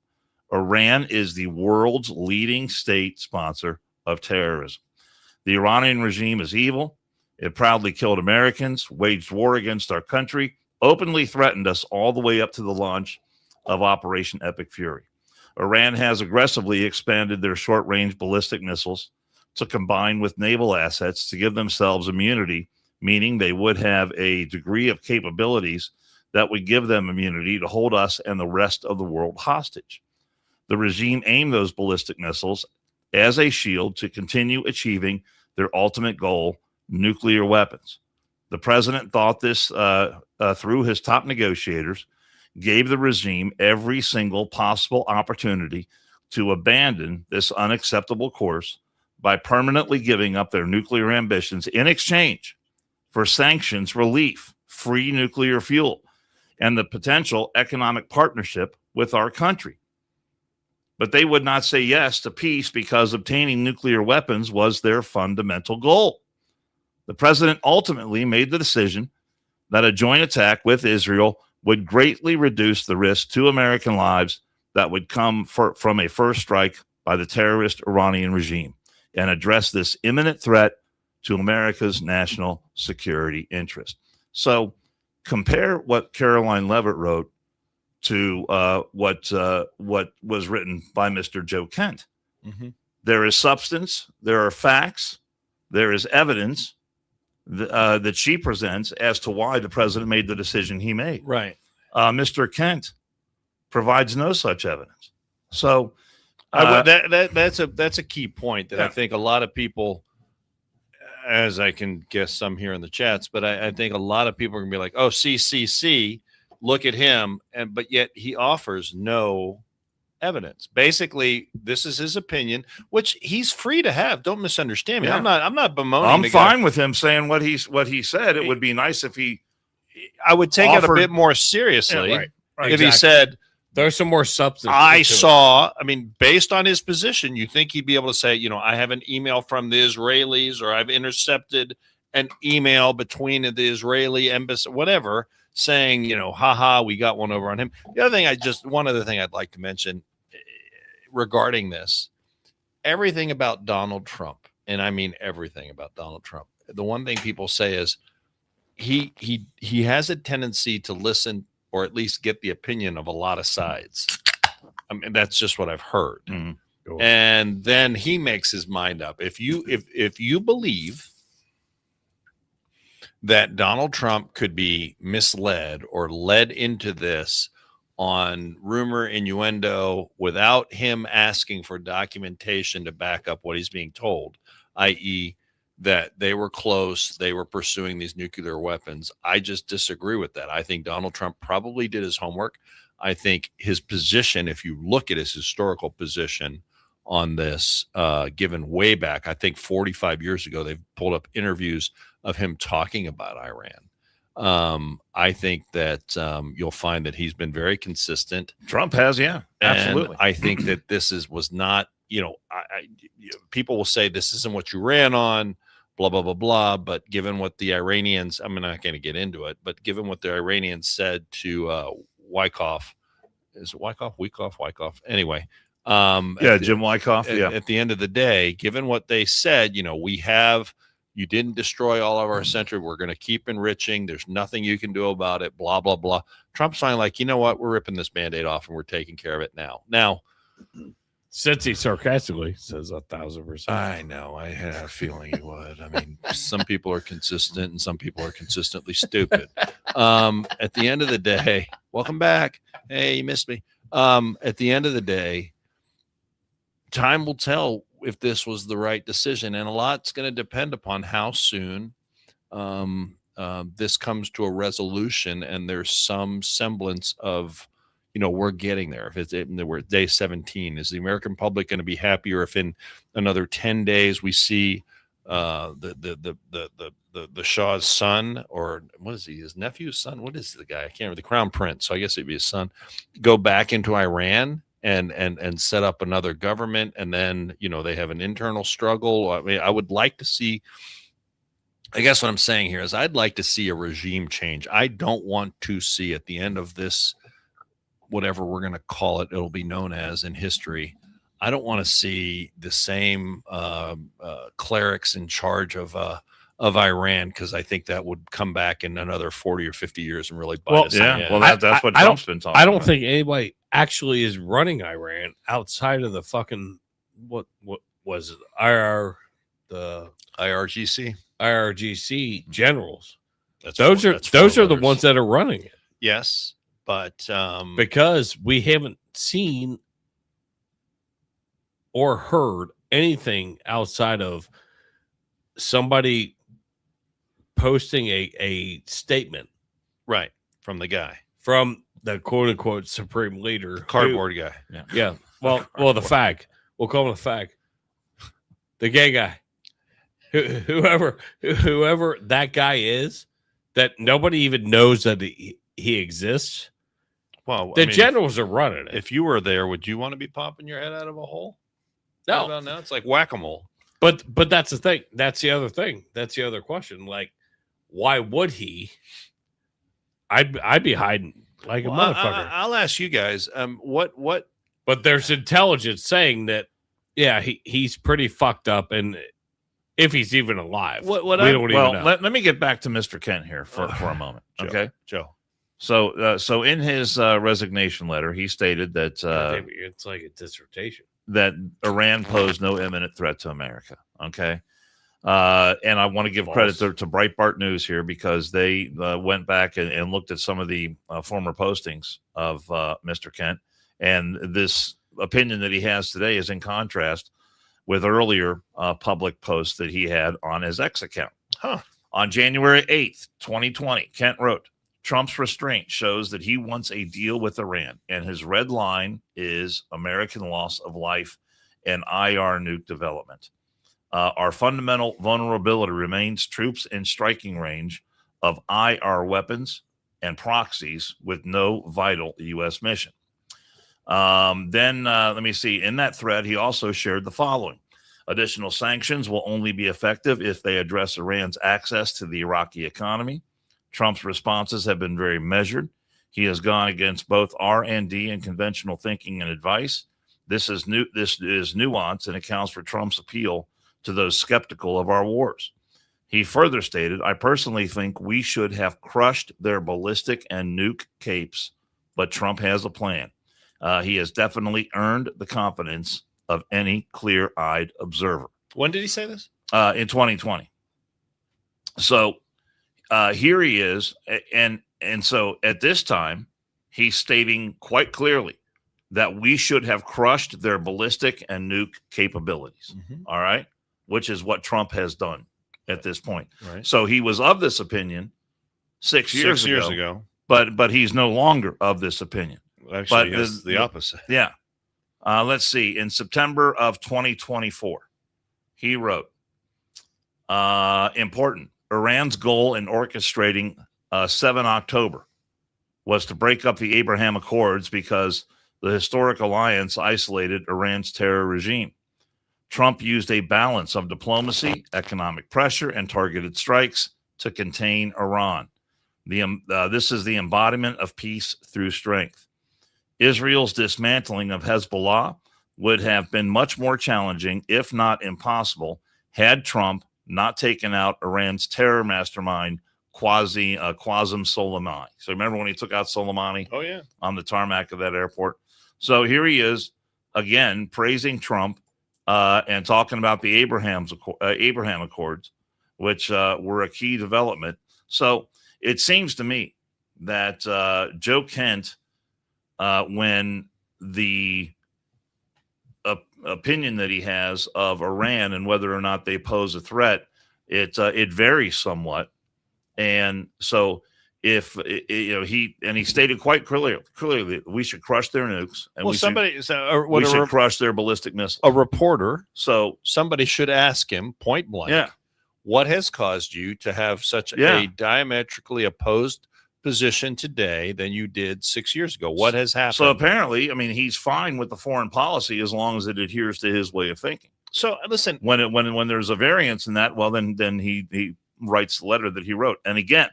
Iran is the world's leading state sponsor of terrorism. The Iranian regime is evil. It proudly killed Americans, waged war against our country, openly threatened us all the way up to the launch of Operation Epic Fury. Iran has aggressively expanded their short-range ballistic missiles to combine with naval assets to give themselves immunity, meaning they would have a degree of capabilities that would give them immunity to hold us and the rest of the world hostage. The regime aimed those ballistic missiles as a shield to continue achieving their ultimate goal, nuclear weapons. The president thought this through his top negotiators, gave the regime every single possible opportunity to abandon this unacceptable course by permanently giving up their nuclear ambitions in exchange for sanctions relief, free nuclear fuel, and the potential economic partnership with our country. But they would not say yes to peace because obtaining nuclear weapons was their fundamental goal. The president ultimately made the decision that a joint attack with Israel would greatly reduce the risk to American lives that would come from a first strike by the terrorist Iranian regime and address this imminent threat to America's national security interest. So compare what Caroline Levitt wrote to what was written by Mr. Joe Kent. Mm-hmm. There is substance, there are facts, there is evidence that she presents as to why the president made the decision he made. Right. Mr. Kent provides no such evidence. So that's a key point that I think a lot of people, as I can guess some here in the chats, but I think a lot of people are gonna be like, oh, CCC, look at him, but yet he offers no evidence. Basically, this is his opinion, which he's free to have. Don't misunderstand me. Yeah. I'm not bemoaning. I'm fine with him saying what he said. It would be nice if I would take it a bit more seriously if exactly. he said there's some more substance. Based on his position, you think he'd be able to say, I have an email from the Israelis, or I've intercepted an email between the Israeli embassy, whatever, saying, haha, we got one over on him. One other thing I'd like to mention regarding this, everything about Donald Trump, and I mean everything about Donald Trump, the one thing people say is he has a tendency to listen or at least get the opinion of a lot of sides. I mean, that's just what I've heard. Mm-hmm. Cool. And then he makes his mind up. If you believe that Donald Trump could be misled or led into this on rumor, innuendo, without him asking for documentation to back up what he's being told, i.e., that they were close, they were pursuing these nuclear weapons, I just disagree with that. I think Donald Trump probably did his homework. I think his position, if you look at his historical position on this, given way back, I think 45 years ago, they've pulled up interviews of him talking about Iran. I think that you'll find that he's been very consistent. Trump has, yeah, absolutely. And I think that this was not, people will say this isn't what you ran on, blah, blah, blah, blah. But given what the Iranians, I'm not going to get into it, but given what the Iranians said to Wyckoff, is it Wyckoff? Wyckoff. Anyway. Jim Wyckoff. At the end of the day, given what they said, you didn't destroy all of our century. We're going to keep enriching. There's nothing you can do about it, blah, blah, blah. Trump's finally like, you know what? We're ripping this Band-Aid off and we're taking care of it now. Now, since he sarcastically says 1,000%. I know. I had a feeling he would. I mean, some people are consistent and some people are consistently stupid. At the end of the day, welcome back. Hey, you missed me. At the end of the day, time will tell if this was the right decision, and a lot's going to depend upon how soon this comes to a resolution and there's some semblance of, we're getting there. We're at day 17, is the American public going to be happier if in another 10 days we see the Shah's son, or what is he, his nephew's son? What is the guy? I can't remember, the Crown Prince. So I guess it'd be his son, go back into Iran and set up another government, and then they have an internal struggle. I mean, I would like to see, I guess what I'm saying here is I'd like to see a regime change. I don't want to see at the end of this, whatever we're going to call it, it'll be known as in history, I don't want to see the same clerics in charge of Iran, because I think that would come back in another 40 or 50 years and really bite us. Yeah, in the well, ass. that's what I Trump's been talking I don't about. think anybody actually is running Iran outside of the fucking what was it? The IRGC. IRGC generals. That's Those four- are that's those four are the letters. ones that are running it, Yes, but because we haven't seen or heard anything outside of somebody posting a statement right from the guy, from the quote unquote supreme leader, cardboard guy. Yeah. Well, the fag. We'll call him the fag. The gay guy. Whoever that guy is, that nobody even knows that he exists. Well, The generals are running it. If you were there, would you want to be popping your head out of a hole? Right No, about now, it's like whack-a-mole. but that's the thing. That's the other thing. That's the other question. Like, why would he? I'd be hiding like a motherfucker. I'll ask you guys. What? But there's intelligence saying that, yeah, he's pretty fucked up, and if he's even alive, we don't even know. Let me get back to Mr. Kent here for a moment. Joe, Okay, Joe. So in his resignation letter, he stated that It's like a dissertation. that Iran posed no imminent threat to America. Okay. And I want to give credit to Breitbart News here, because they went back and looked at some of the former postings of Mr. Kent. And this opinion that he has today is in contrast with earlier public posts that he had on his X account. On January 8th, 2020, Kent wrote, Trump's restraint shows that he wants a deal with Iran, and his red line is American loss of life and IR nuke development. Our fundamental vulnerability remains troops in striking range of IR weapons and proxies with no vital U.S. mission. Then let me see. In that thread, he also shared the following. Additional sanctions will only be effective if they address Iran's access to the Iraqi economy. Trump's responses have been very measured. He has gone against both R&D and conventional thinking and advice. This is nuance and accounts for Trump's appeal to those skeptical of our wars. He further stated, I personally think we should have crushed their ballistic and nuke capes, but Trump has a plan. He has definitely earned the confidence of any clear-eyed observer. When did he say this? In 2020. So here he is, and so at this time, he's stating quite clearly that we should have crushed their ballistic and nuke capabilities. All right, which is what Trump has done at this point. Right. So he was of this opinion 6 years ago, but he's no longer of this opinion. Actually, it's the opposite. Yeah. Let's see. In September of 2024, he wrote, important, Iran's goal in orchestrating 7 October was to break up the Abraham Accords because the historic alliance isolated Iran's terror regime. Trump used a balance of diplomacy, economic pressure, and targeted strikes to contain Iran. This is the embodiment of peace through strength. Israel's dismantling of Hezbollah would have been much more challenging, if not impossible, had Trump not taken out Iran's terror mastermind, Qasem Soleimani. So remember when he took out Soleimani? Oh, yeah. On the tarmac of that airport. So here he is, again, praising Trump and talking about the Abraham Accords, which were a key development. So it seems to me that Joe Kent, when the opinion that he has of Iran and whether or not they pose a threat, it varies somewhat. And so he stated quite clearly that we should crush their nukes, and we should crush their ballistic missiles. A reporter, so somebody should ask him point blank, what has caused you to have such a diametrically opposed position today than you did 6 years ago? What has happened? So apparently, I mean, he's fine with the foreign policy as long as it adheres to his way of thinking. So listen, when there's a variance in that, well, then he writes the letter that he wrote. And again,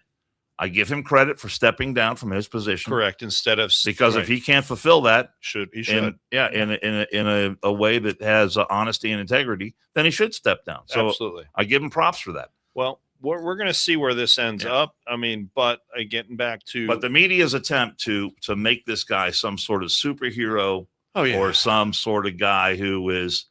I give him credit for stepping down from his position. Correct. Instead of because if he can't fulfill that, he should. In a way that has honesty and integrity, then he should step down. So absolutely, I give him props for that. Well, we're going to see where this ends up. I mean, but getting back to the media's attempt to make this guy some sort of superhero, or some sort of guy who is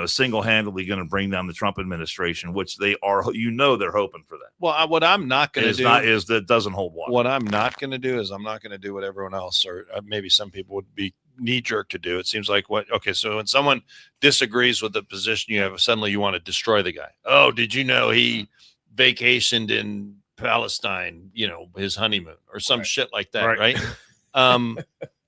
single-handedly going to bring down the Trump administration, which they are, they're hoping for that. Well, what I'm not going to do is that doesn't hold water. What I'm not going to do is I'm not going to do what everyone else, or maybe some people would be knee-jerk to do. It seems like so when someone disagrees with the position you have, suddenly you want to destroy the guy. Oh, did you know he vacationed in Palestine, his honeymoon or some shit like that, right?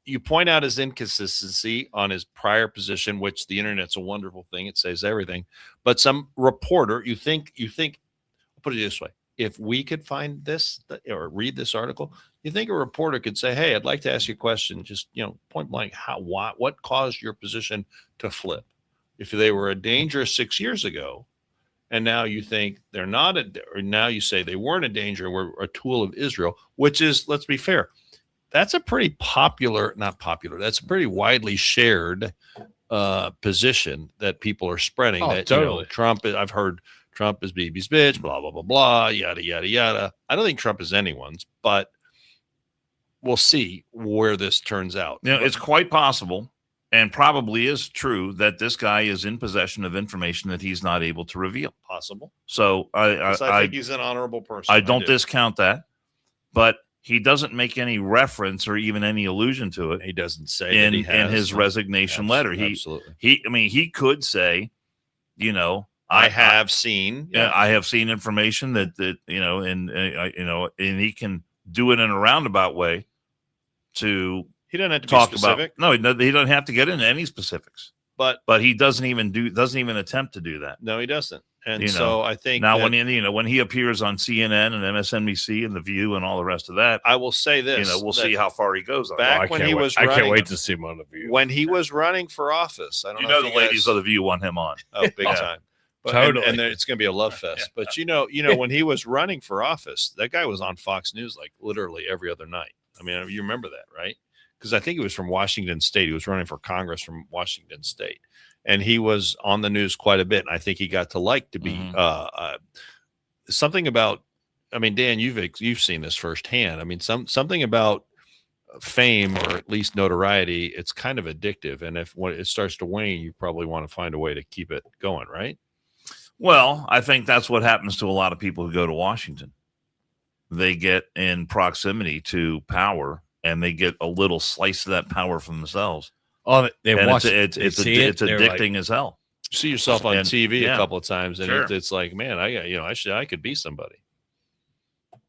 You point out his inconsistency on his prior position, which the internet's a wonderful thing. It says everything. But some reporter, you think, I'll put it this way. If we could find this or read this article, you think a reporter could say, hey, I'd like to ask you a question, just, point blank, what caused your position to flip? If they were a danger 6 years ago, and now you think they're not, or now you say they weren't a danger, were a tool of Israel, which is, let's be fair, that's a pretty that's a pretty widely shared position that people are spreading. That totally. Trump, I've heard Trump is Bibi's bitch, blah, blah, blah, blah, yada, yada, yada. I don't think Trump is anyone's, but we'll see where this turns out. It's quite possible and probably is true that this guy is in possession of information that he's not able to reveal. Possible. So I think he's an honorable person. I don't discount that, but he doesn't make any reference or even any allusion to it. He doesn't say in his resignation letter. He could say, I have seen information that and he can do it in a roundabout way to. He doesn't have to talk be specific. He doesn't have to get into any specifics. But he doesn't even attempt to do that. No, he doesn't. And so I think now when he appears on CNN and MSNBC and The View and all the rest of that, I will say this: we'll see how far he goes. Back when he was, I can't wait to see him on The View. When he was running for office, I don't know. The ladies of The View want him on. Oh, big time. But, totally. And it's going to be a love fest. But when he was running for office, that guy was on Fox News like literally every other night. I mean, you remember that, right? Because I think he was from Washington State. He was running for Congress from Washington State. And he was on the news quite a bit. And I think he got to be something about, I mean, Dan, you've seen this firsthand. I mean, something about fame, or at least notoriety, it's kind of addictive. And when it starts to wane, you probably want to find a way to keep it going, right? Well, I think that's what happens to a lot of people who go to Washington. They get in proximity to power, and they get a little slice of that power for themselves. Oh, it's addicting as hell. You see yourself on TV a couple of times, and sure. it's like, man, I could be somebody.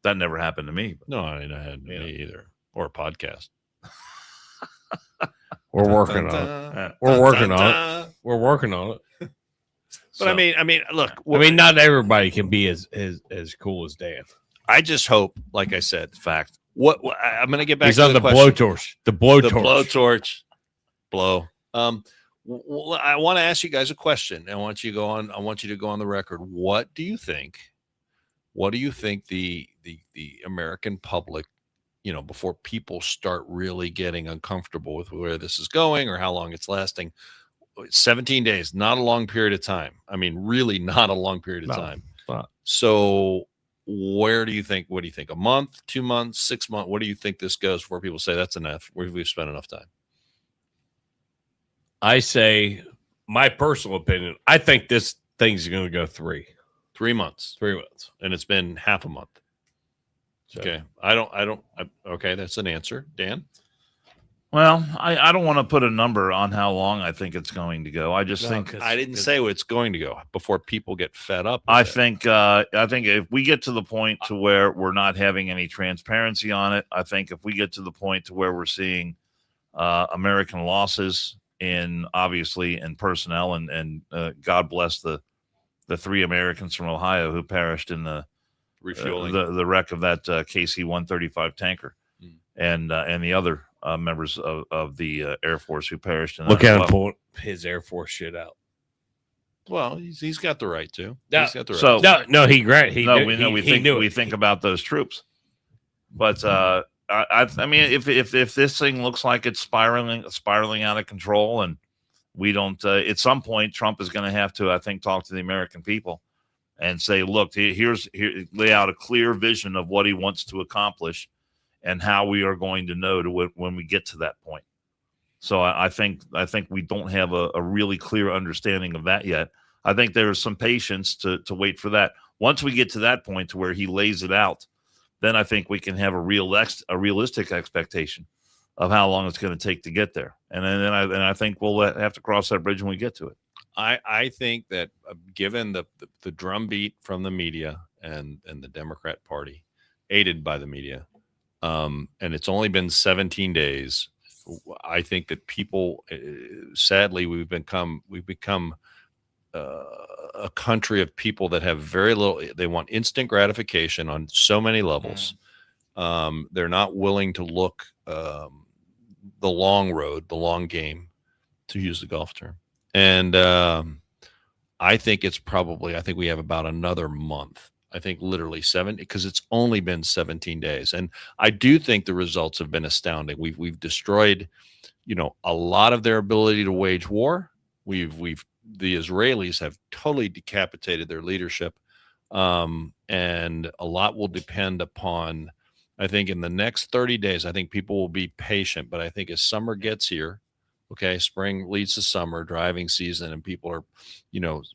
That never happened to me. No, I mean, I hadn't me either, or a podcast. We're working on it. We're working on it. We're working on it. But I mean, look. Not everybody can be as cool as Dan. I just hope, like I said, fact. What I'm going to get back. He's to on the blowtorch. The blowtorch. Blow. I want to ask you guys a question. I want you to go on the record. What do you think? What do you think the American public, before people start really getting uncomfortable with where this is going or how long it's lasting? 17 days, not a long period of time. I mean, really not a long period of time. So what do you think? A month, 2 months, 6 months? What do you think this goes before people say that's enough? We've spent enough time? I say, my personal opinion, I think this thing's going to go 3 months. 3 months. And it's been half a month. So. Okay. Okay. That's an answer. Dan? Well, I don't want to put a number on how long I think it's going to go. I just think I didn't say where it's going to go before people get fed up. I think if we get to the point to where we're not having any transparency on it, I think if we get to the point to where we're seeing American losses in personnel and God bless the 3 Americans from Ohio who perished in the refueling the wreck of that KC-135 tanker, and the other members of the Air Force who perished in that. Look at him pull his Air Force shit out. Well, he's got the right to. No, he's got the right. So, no, he we think about those troops. But I mean, if this thing looks like it's spiraling out of control, and we don't, at some point, Trump is going to have to, I think, talk to the American people and say, look, here, lay out a clear vision of what he wants to accomplish and how we are going to know when we get to that point. So I think we don't have a really clear understanding of that yet. I think there is some patience to wait for that. Once we get to that point to where he lays it out, then I think we can have a realistic expectation of how long it's going to take to get there. And then I think we'll have to cross that bridge when we get to it. I think that given the drumbeat from the media and the Democrat Party, aided by the media, and it's only been 17 days, I think that people, sadly, we've become a country of people that have very little. They want instant gratification on so many levels. They're not willing to look the long road, the long game, to use the golf term. And I think we have about another month. I think literally 7, because it's only been 17 days. And I do think the results have been astounding. We've destroyed, a lot of their ability to wage war. The Israelis have totally decapitated their leadership. And a lot will depend upon, I think, in the next 30 days, I think people will be patient. But I think as summer gets here, okay, spring leads to summer driving season, and people are,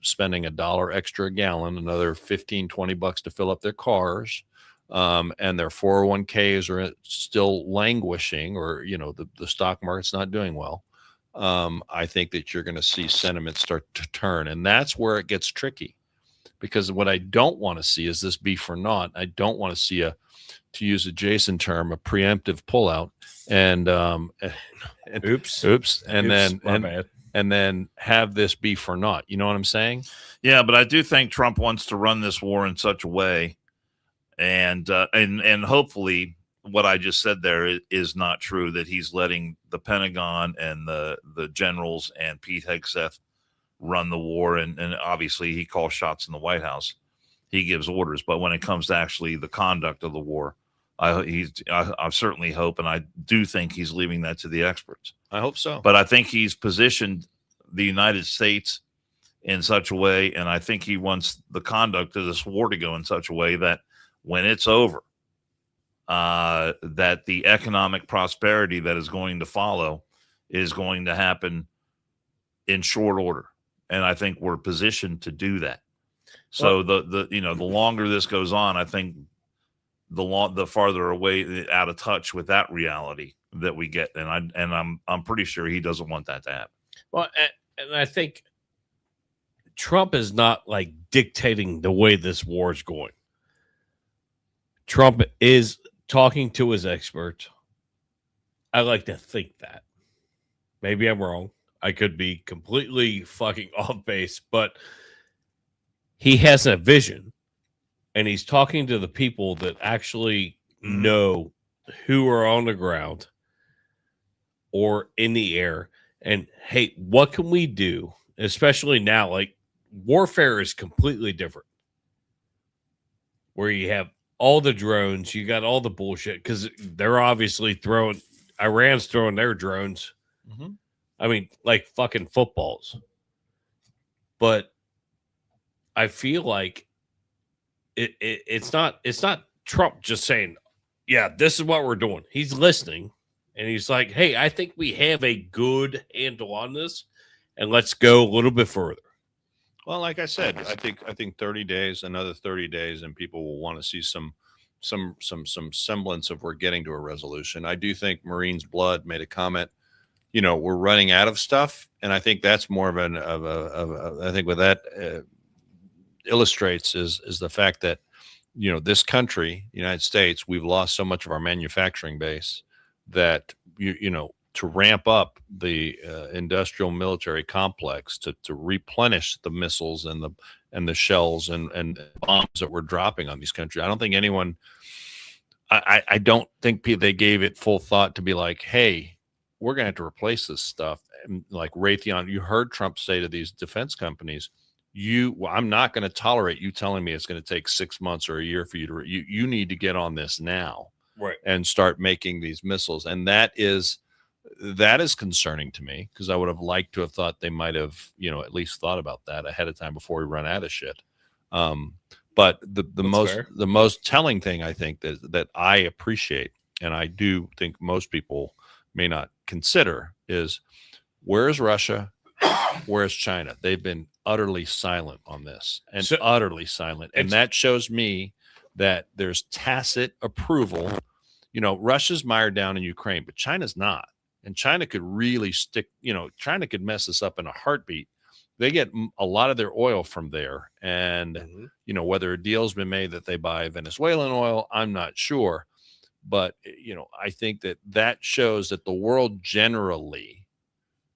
spending $1 extra a gallon, another $15-20 to fill up their cars. And their 401ks are still languishing, or, the stock market's not doing well. I think that you're going to see sentiment start to turn, and that's where it gets tricky, because what I don't want to see is this be for naught. I don't want to see to use a Jason term, a preemptive pullout, and then have this be for naught. You know what I'm saying? Yeah, but I do think Trump wants to run this war in such a way, and hopefully what I just said there is not true, that he's letting the Pentagon and the generals and Pete Hegseth run the war. And obviously he calls shots in the White House. He gives orders. But when it comes to actually the conduct of the war, I certainly hope, and I do think he's leaving that to the experts. I hope so. But I think he's positioned the United States in such a way, and I think he wants the conduct of this war to go in such a way that when it's over, that the economic prosperity that is going to follow is going to happen in short order. And I think we're positioned to do that. So the longer this goes on, I think the farther away, out of touch with that reality that we get. And I'm pretty sure he doesn't want that to happen. Well, and I think Trump is not like dictating the way this war is going. Trump is talking to his experts. I like to think that. Maybe I'm wrong. I could be completely fucking off base, but he has a vision, and he's talking to the people that actually know, who are on the ground or in the air. And hey, what can we do? Especially now, like, warfare is completely different, where you have all the drones, you got all the bullshit, because they're obviously Iran's throwing their drones. Mm-hmm. I mean, like fucking footballs. But I feel like it's not Trump just saying, yeah, this is what we're doing. He's listening, and he's like, hey, I think we have a good handle on this, and let's go a little bit further. Well, like I said, I think 30 days, another 30 days, and people will want to see some semblance of we're getting to a resolution. I do think Marines Blood made a comment, we're running out of stuff, and I think that's more of I think what that illustrates is the fact that this country, United States, we've lost so much of our manufacturing base that to ramp up the industrial military complex to replenish the missiles and the shells and bombs that we're dropping on these countries. I don't think anyone, I don't think they gave it full thought to be like, hey, we're going to have to replace this stuff. And like Raytheon, you heard Trump say to these defense companies, I'm not going to tolerate you telling me it's going to take 6 months or a year for you to, you need to get on this now. and start making these missiles. And that is concerning to me, because I would have liked to have thought they might have, at least thought about that ahead of time before we run out of shit. But the most telling thing, I think, that I appreciate, and I do think most people may not consider, is where's Russia? Where's China? They've been utterly silent on this, and utterly silent. And that shows me that there's tacit approval. Russia's mired down in Ukraine, but China's not. And China could really China could mess this up in a heartbeat. They get a lot of their oil from there. And, whether a deal's been made that they buy Venezuelan oil, I'm not sure. But, I think that shows that the world generally,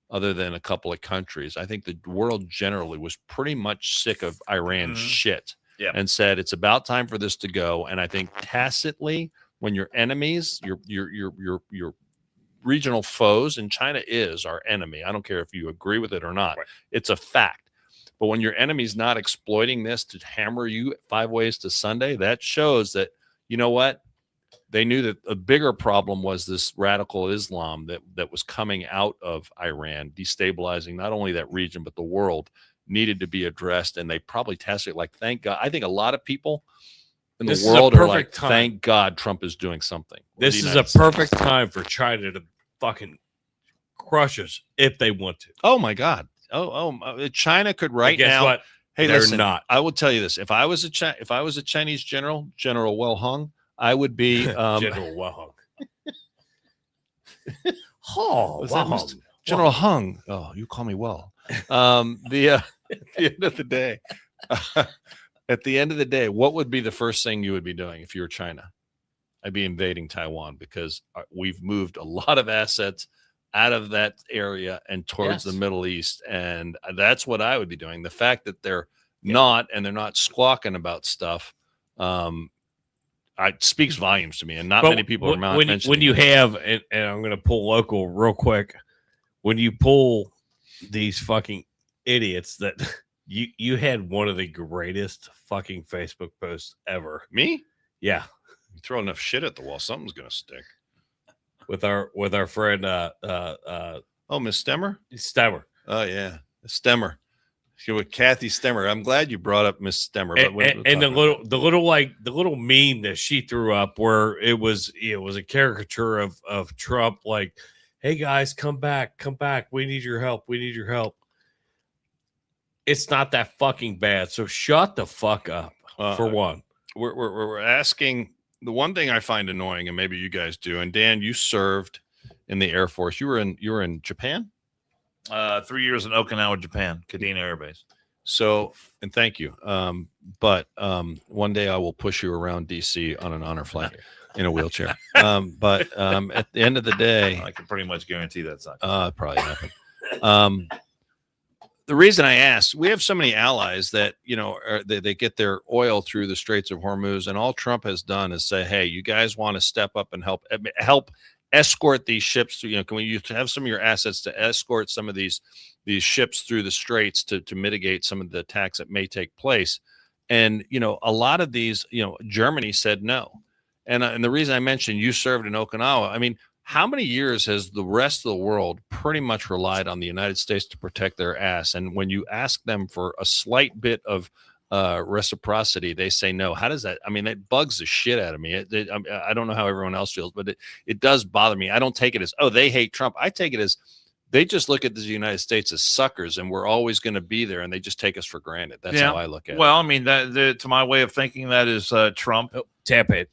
other than a couple of countries, I think the world generally was pretty much sick of Iran's shit and said, it's about time for this to go. And I think tacitly, when your enemies, your regional foes, and China is our enemy. I don't care if you agree with it or not. Right. It's a fact. But when your enemy's not exploiting this to hammer you 5 ways to Sunday, that shows that, what? They knew that a bigger problem was this radical Islam that was coming out of Iran, destabilizing not only that region, but the world, needed to be addressed. And they probably tested it like, thank God. I think a lot of people in the world are like, thank God Trump is doing something. This is a perfect time for China to fucking crush us if they want to. Oh my God. China could right now. What? Hey, they're listen, not. I will tell you this. If I was a Chinese general, General Well Hung, I would be General Well Hung. General Hung. Oh, you call me Well. At the end of the day, what would be the first thing you would be doing if you were China? I'd be invading Taiwan, because we've moved a lot of assets out of that area and towards the Middle East. And that's what I would be doing. The fact that they're not, and they're not squawking about stuff, it speaks volumes to me. And not many people are mentioning. When you have, and I'm going to pull local real quick, when you pull these fucking idiots that you had one of the greatest fucking Facebook posts ever. Me? Yeah. You throw enough shit at the wall, something's gonna stick. With our friend Miss Stemmer? Stemmer. Oh yeah. Stemmer. With Kathy Stemmer. I'm glad you brought up Miss Stemmer. And the little meme that she threw up, where it was a caricature of Trump, like, hey guys, come back. We need your help. It's not that fucking bad. So shut the fuck up. For one. We're asking. The one thing I find annoying, and maybe you guys do, and Dan, you served in the Air Force. You were in Japan? 3 years in Okinawa, Japan, Kadena Air Base. So, and thank you. But one day I will push you around DC on an honor flight in a wheelchair. But at the end of the day, I can pretty much guarantee that's not probably happen. The reason I asked, we have so many allies that, they get their oil through the Straits of Hormuz, and all Trump has done is say, hey, you guys want to step up and help escort these ships through, can we have some of your assets to escort some of these ships through the straits to mitigate some of the attacks that may take place. And, a lot of these, Germany said no. And the reason I mentioned you served in Okinawa, I mean, how many years has the rest of the world pretty much relied on the United States to protect their ass? And when you ask them for a slight bit of reciprocity, they say no. How does that? I mean, that bugs the shit out of me. I don't know how everyone else feels, but it does bother me. I don't take it as, oh, they hate Trump. I take it as they just look at the United States as suckers, and we're always going to be there, and they just take us for granted. That's how I look at it. Well, I mean, to my way of thinking, that is Trump. Tap it.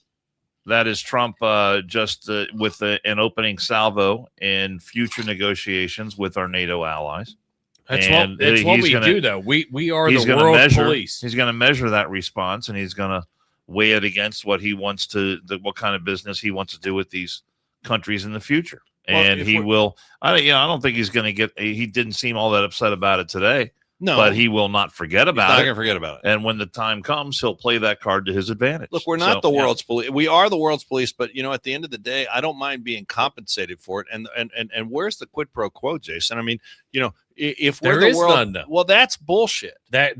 That is Trump just with an opening salvo in future negotiations with our NATO allies. That's what we do, though. We are the world police. He's going to measure that response, and he's going to weigh it against what he wants what kind of business he wants to do with these countries in the future. And he will. I don't think he's going to get. He didn't seem all that upset about it today. No, but he will not forget about it. He's not going to forget about it. And when the time comes, he'll play that card to his advantage. Look, we're not the world's police. We are the world's police, but at the end of the day, I don't mind being compensated for it. And where's the quid pro quo, Jason? I mean, if we're the world, well, that's bullshit. That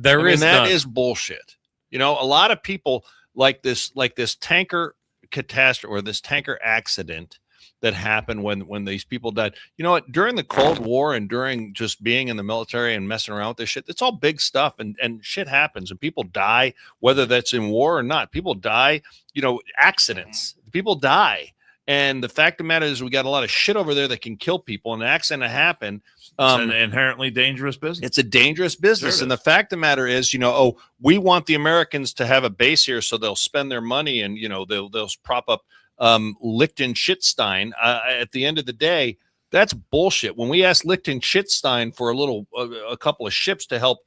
is bullshit. A lot of people like this tanker catastrophe or this tanker accident that happened when these people died. You know what? During the Cold War and during just being in the military and messing around with this shit, it's all big stuff, and shit happens and people die, whether that's in war or not. People die, accidents. People die. And the fact of the matter is we got a lot of shit over there that can kill people, and an accident happened. It's an inherently dangerous business. It's a dangerous business. Sure and the fact of the matter is, we want the Americans to have a base here so they'll spend their money and, they'll prop up Liechtenstein. At the end of the day, that's bullshit. When we asked Liechtenstein for a couple of ships to help,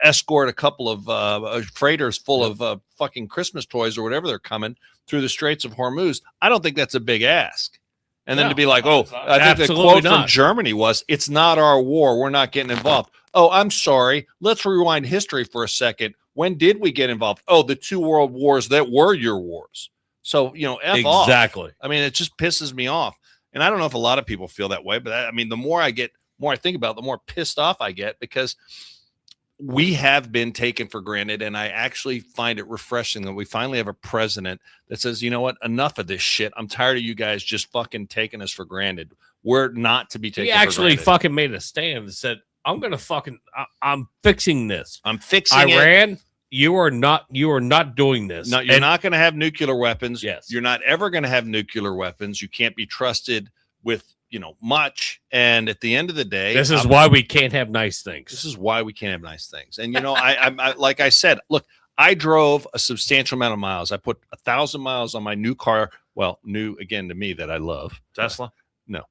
escort a couple of freighters full of fucking Christmas toys or whatever they're coming through the Straits of Hormuz, I don't think that's a big ask. And then to be like, I think the quote from Germany was, "It's not our war. We're not getting involved." Oh, I'm sorry. Let's rewind history for a second. When did we get involved? Oh, the 2 world wars that were your wars. So, F off. Exactly. I mean, it just pisses me off. And I don't know if a lot of people feel that way, but the more I think about it, the more pissed off I get, because we have been taken for granted. And I actually find it refreshing that we finally have a president that says, you know what, enough of this shit. I'm tired of you guys just fucking taking us for granted. We're not to be taken for granted. He actually fucking made a stand and said, I'm fixing this. I'm fixing Iran. You are not doing this. No, you're not going to have nuclear weapons. Yes. You're not ever going to have nuclear weapons. You can't be trusted with, much. And at the end of the day, this is why we can't have nice things. This is why we can't have nice things. And, I like I said, look, I drove a substantial amount of miles. I put 1,000 miles on my new car. Well, new again to me that I love. Tesla? No.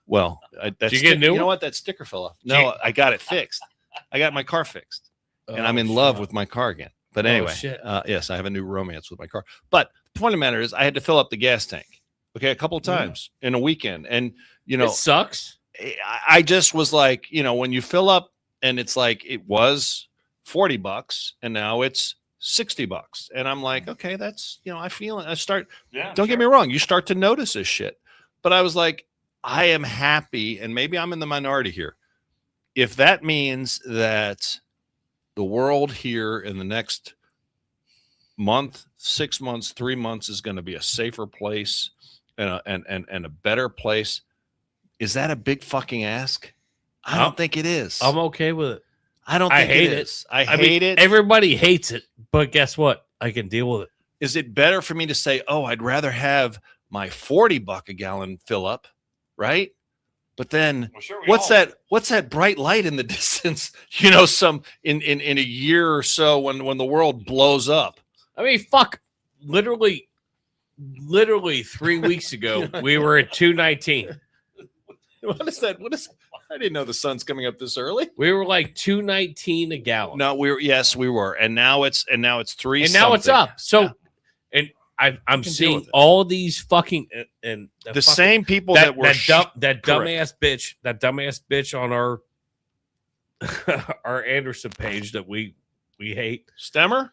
Well, did you get a new one? You know what? That sticker fell off. No, I got it fixed. I got my car fixed. And I'm in love with my car again. But anyway, yes, I have a new romance with my car. But the point of the matter is I had to fill up the gas tank, a couple of times in a weekend. And, it sucks. I just was like, when you fill up and it's like it was $40 and now it's $60. And I'm like, okay, that's, I feel it. Don't get me wrong. You start to notice this shit. But I was like, I am happy. And maybe I'm in the minority here. If that means that the world here in the next month, 6 months, 3 months is going to be a safer place and a better place. Is that a big fucking ask? I don't think it is. I'm okay with it. I don't think it is. I hate it. Everybody hates it, but guess what? I can deal with it. Is it better for me to say, oh, I'd rather have my $40 a gallon fill up, right? But then what's that bright light in the distance, some in a year or so when the world blows up? I mean, fuck, literally 3 weeks ago, we were at 219. What is that? I didn't know the sun's coming up this early. We were like 219 a gallon. No, we were. And now it's 3. And now it's up. So, and I'm seeing all these fucking and the same people that were that dumbass bitch on our our Anderson page that we hate. Stemmer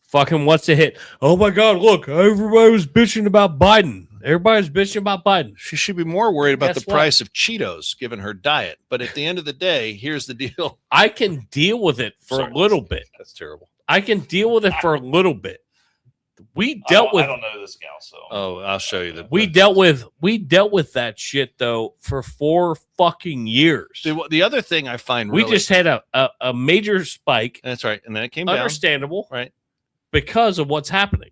fucking wants to hit. Oh my God! Look, everybody was bitching about Biden. Everybody's bitching about Biden. She should be more worried about the price of Cheetos given her diet. But at the end of the day, here's the deal. I can deal with it for a little bit. That's terrible. I can deal with it for a little bit. We dealt with. I don't know this gal, so. Oh, I'll show you that. We dealt with that shit though for 4 fucking years. The other thing I find we just had a major spike. That's right, and then it came down. Understandable, right? Because of what's happening.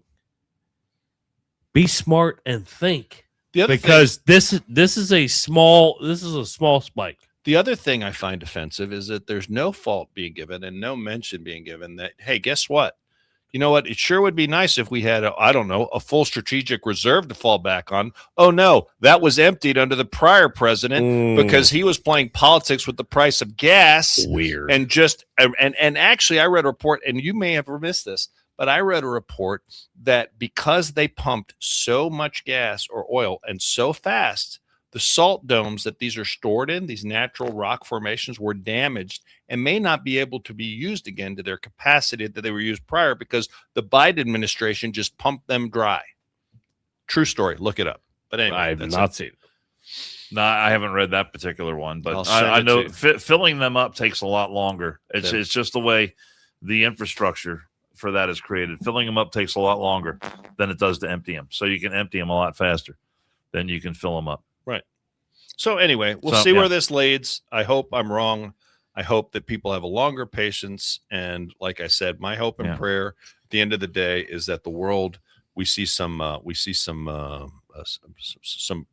Be smart and think. Because this is a small spike. The other thing I find offensive is that there's no fault being given and no mention being given that, hey, guess what? You know what? It sure would be nice if we had, a full strategic reserve to fall back on. Oh, no, that was emptied under the prior president because he was playing politics with the price of gas. Weird. And actually, I read a report, and you may have missed this, but I read a report that because they pumped so much gas or oil and so fast, the salt domes that these are stored in, these natural rock formations, were damaged and may not be able to be used again to their capacity that they were used prior because the Biden administration just pumped them dry. True story. Look it up. But anyway, I have not seen it. No, I haven't read that particular one, but I know filling them up takes a lot longer. It's just the way the infrastructure for that is created. Filling them up takes a lot longer than it does to empty them. So you can empty them a lot faster than you can fill them up. Right. So anyway, we'll see where this leads. I hope I'm wrong. I hope that people have a longer patience. And like I said, my hope and prayer at the end of the day is that the world, we see some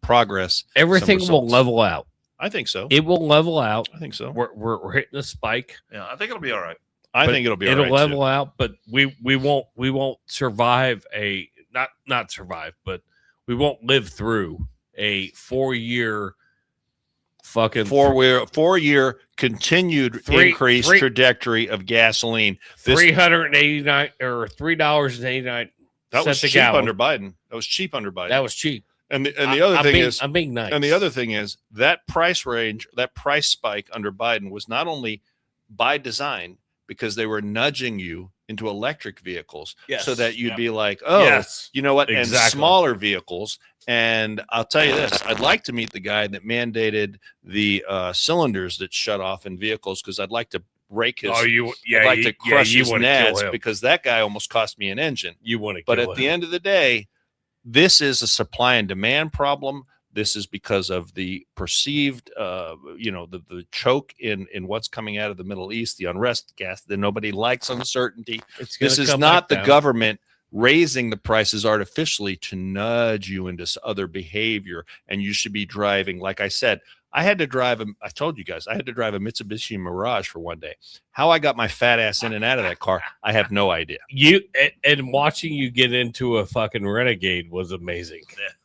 progress. Everything will level out. I think so. It will level out. I think so. We're hitting a spike. Yeah, I think it'll be all right. I think it'll be all right. It'll level out, but we won't survive a not survive, but we won't live through a 4-year fucking 4-year continued increase trajectory of gasoline. $389 or $3.89. That was cheap under Biden. That was cheap under Biden. That was cheap. And the other thing is, I'm being nice. And the other thing is that price range, that price spike under Biden was not only by design, because they were nudging you into electric vehicles so that you'd be like, oh, you know what? Exactly. And smaller vehicles. And I'll tell you this, I'd like to meet the guy that mandated the cylinders that shut off in vehicles, because I'd like to rake his, I'd like to crush his nads, because that guy almost cost me an engine. You want to But at the end of the day, this is a supply and demand problem. This is because of the perceived, the choke in what's coming out of the Middle East, the unrest gas that nobody likes, uncertainty. This is not the government raising the prices artificially to nudge you into other behavior. And you should be driving, like I said, I told you guys, I had to drive a Mitsubishi Mirage for one day. How I got my fat ass in and out of that car, I have no idea. And watching you get into a fucking Renegade was amazing.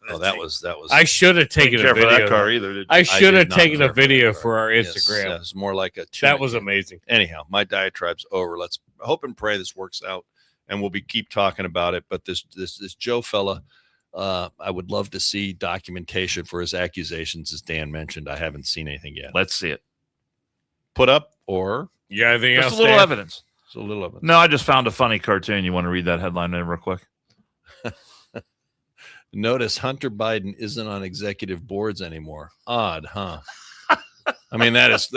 Yeah, that was. I should have taken a video. For that car either. I should have taken a video for our Instagram. Yes, it was more like a. That was amazing. Anyhow, my diatribe's over. Let's hope and pray this works out, and we'll keep talking about it. But this Joe fella. I would love to see documentation for his accusations, as Dan mentioned. I haven't seen anything yet. Let's see it. Put up or anything else? Just a little evidence. Just a little evidence. No, I just found a funny cartoon. You want to read that headline there real quick? Notice Hunter Biden isn't on executive boards anymore. Odd, huh? I mean, that is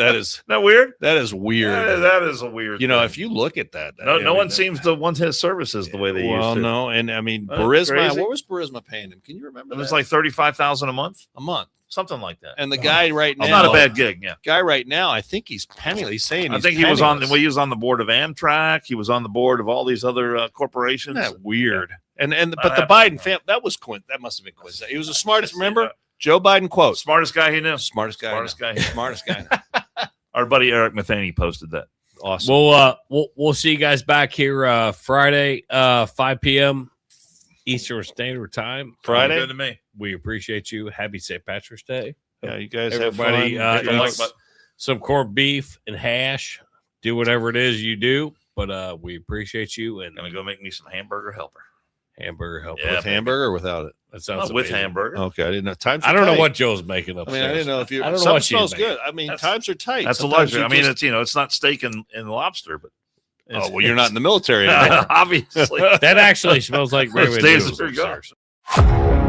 that weird? That is weird. That is a weird. If you look at that, no one seems to want his services the way they used to. Well, no, and I mean, Burisma. What was Burisma paying him? Can you remember? It was like $35,000 a month. Something like that. And the guy guy right now, not a bad gig. Yeah, guy right now, I think he's penniless. He's saying I think he was on. Well, he was on the board of Amtrak. He was on the board of all these other corporations. Isn't that weird? But the Biden family, that must have been coincidence. He was the smartest. Remember? Joe Biden quote. Smartest guy he knew. Smartest guy. Our buddy Eric Matheny posted that. Awesome. We'll see you guys back here Friday, 5 p.m. Eastern Standard Time. Friday. Good to me. We appreciate you. Happy St. Patrick's Day. Yeah, you guys everybody have fun. Eat some corned beef and hash. Do whatever it is you do, but we appreciate you. And gonna go make me some hamburger helper. With hamburger or without it? That sounds with amazing. hamburger. Okay, I didn't know. Times. I don't know what Joe's making up. I mean, I didn't know if you. I don't know something what smells good. I mean, times are tight. That's Sometimes a luxury. I mean, it's not steak and lobster, but you're not in the military anymore. Obviously, that actually smells like Those days are gone.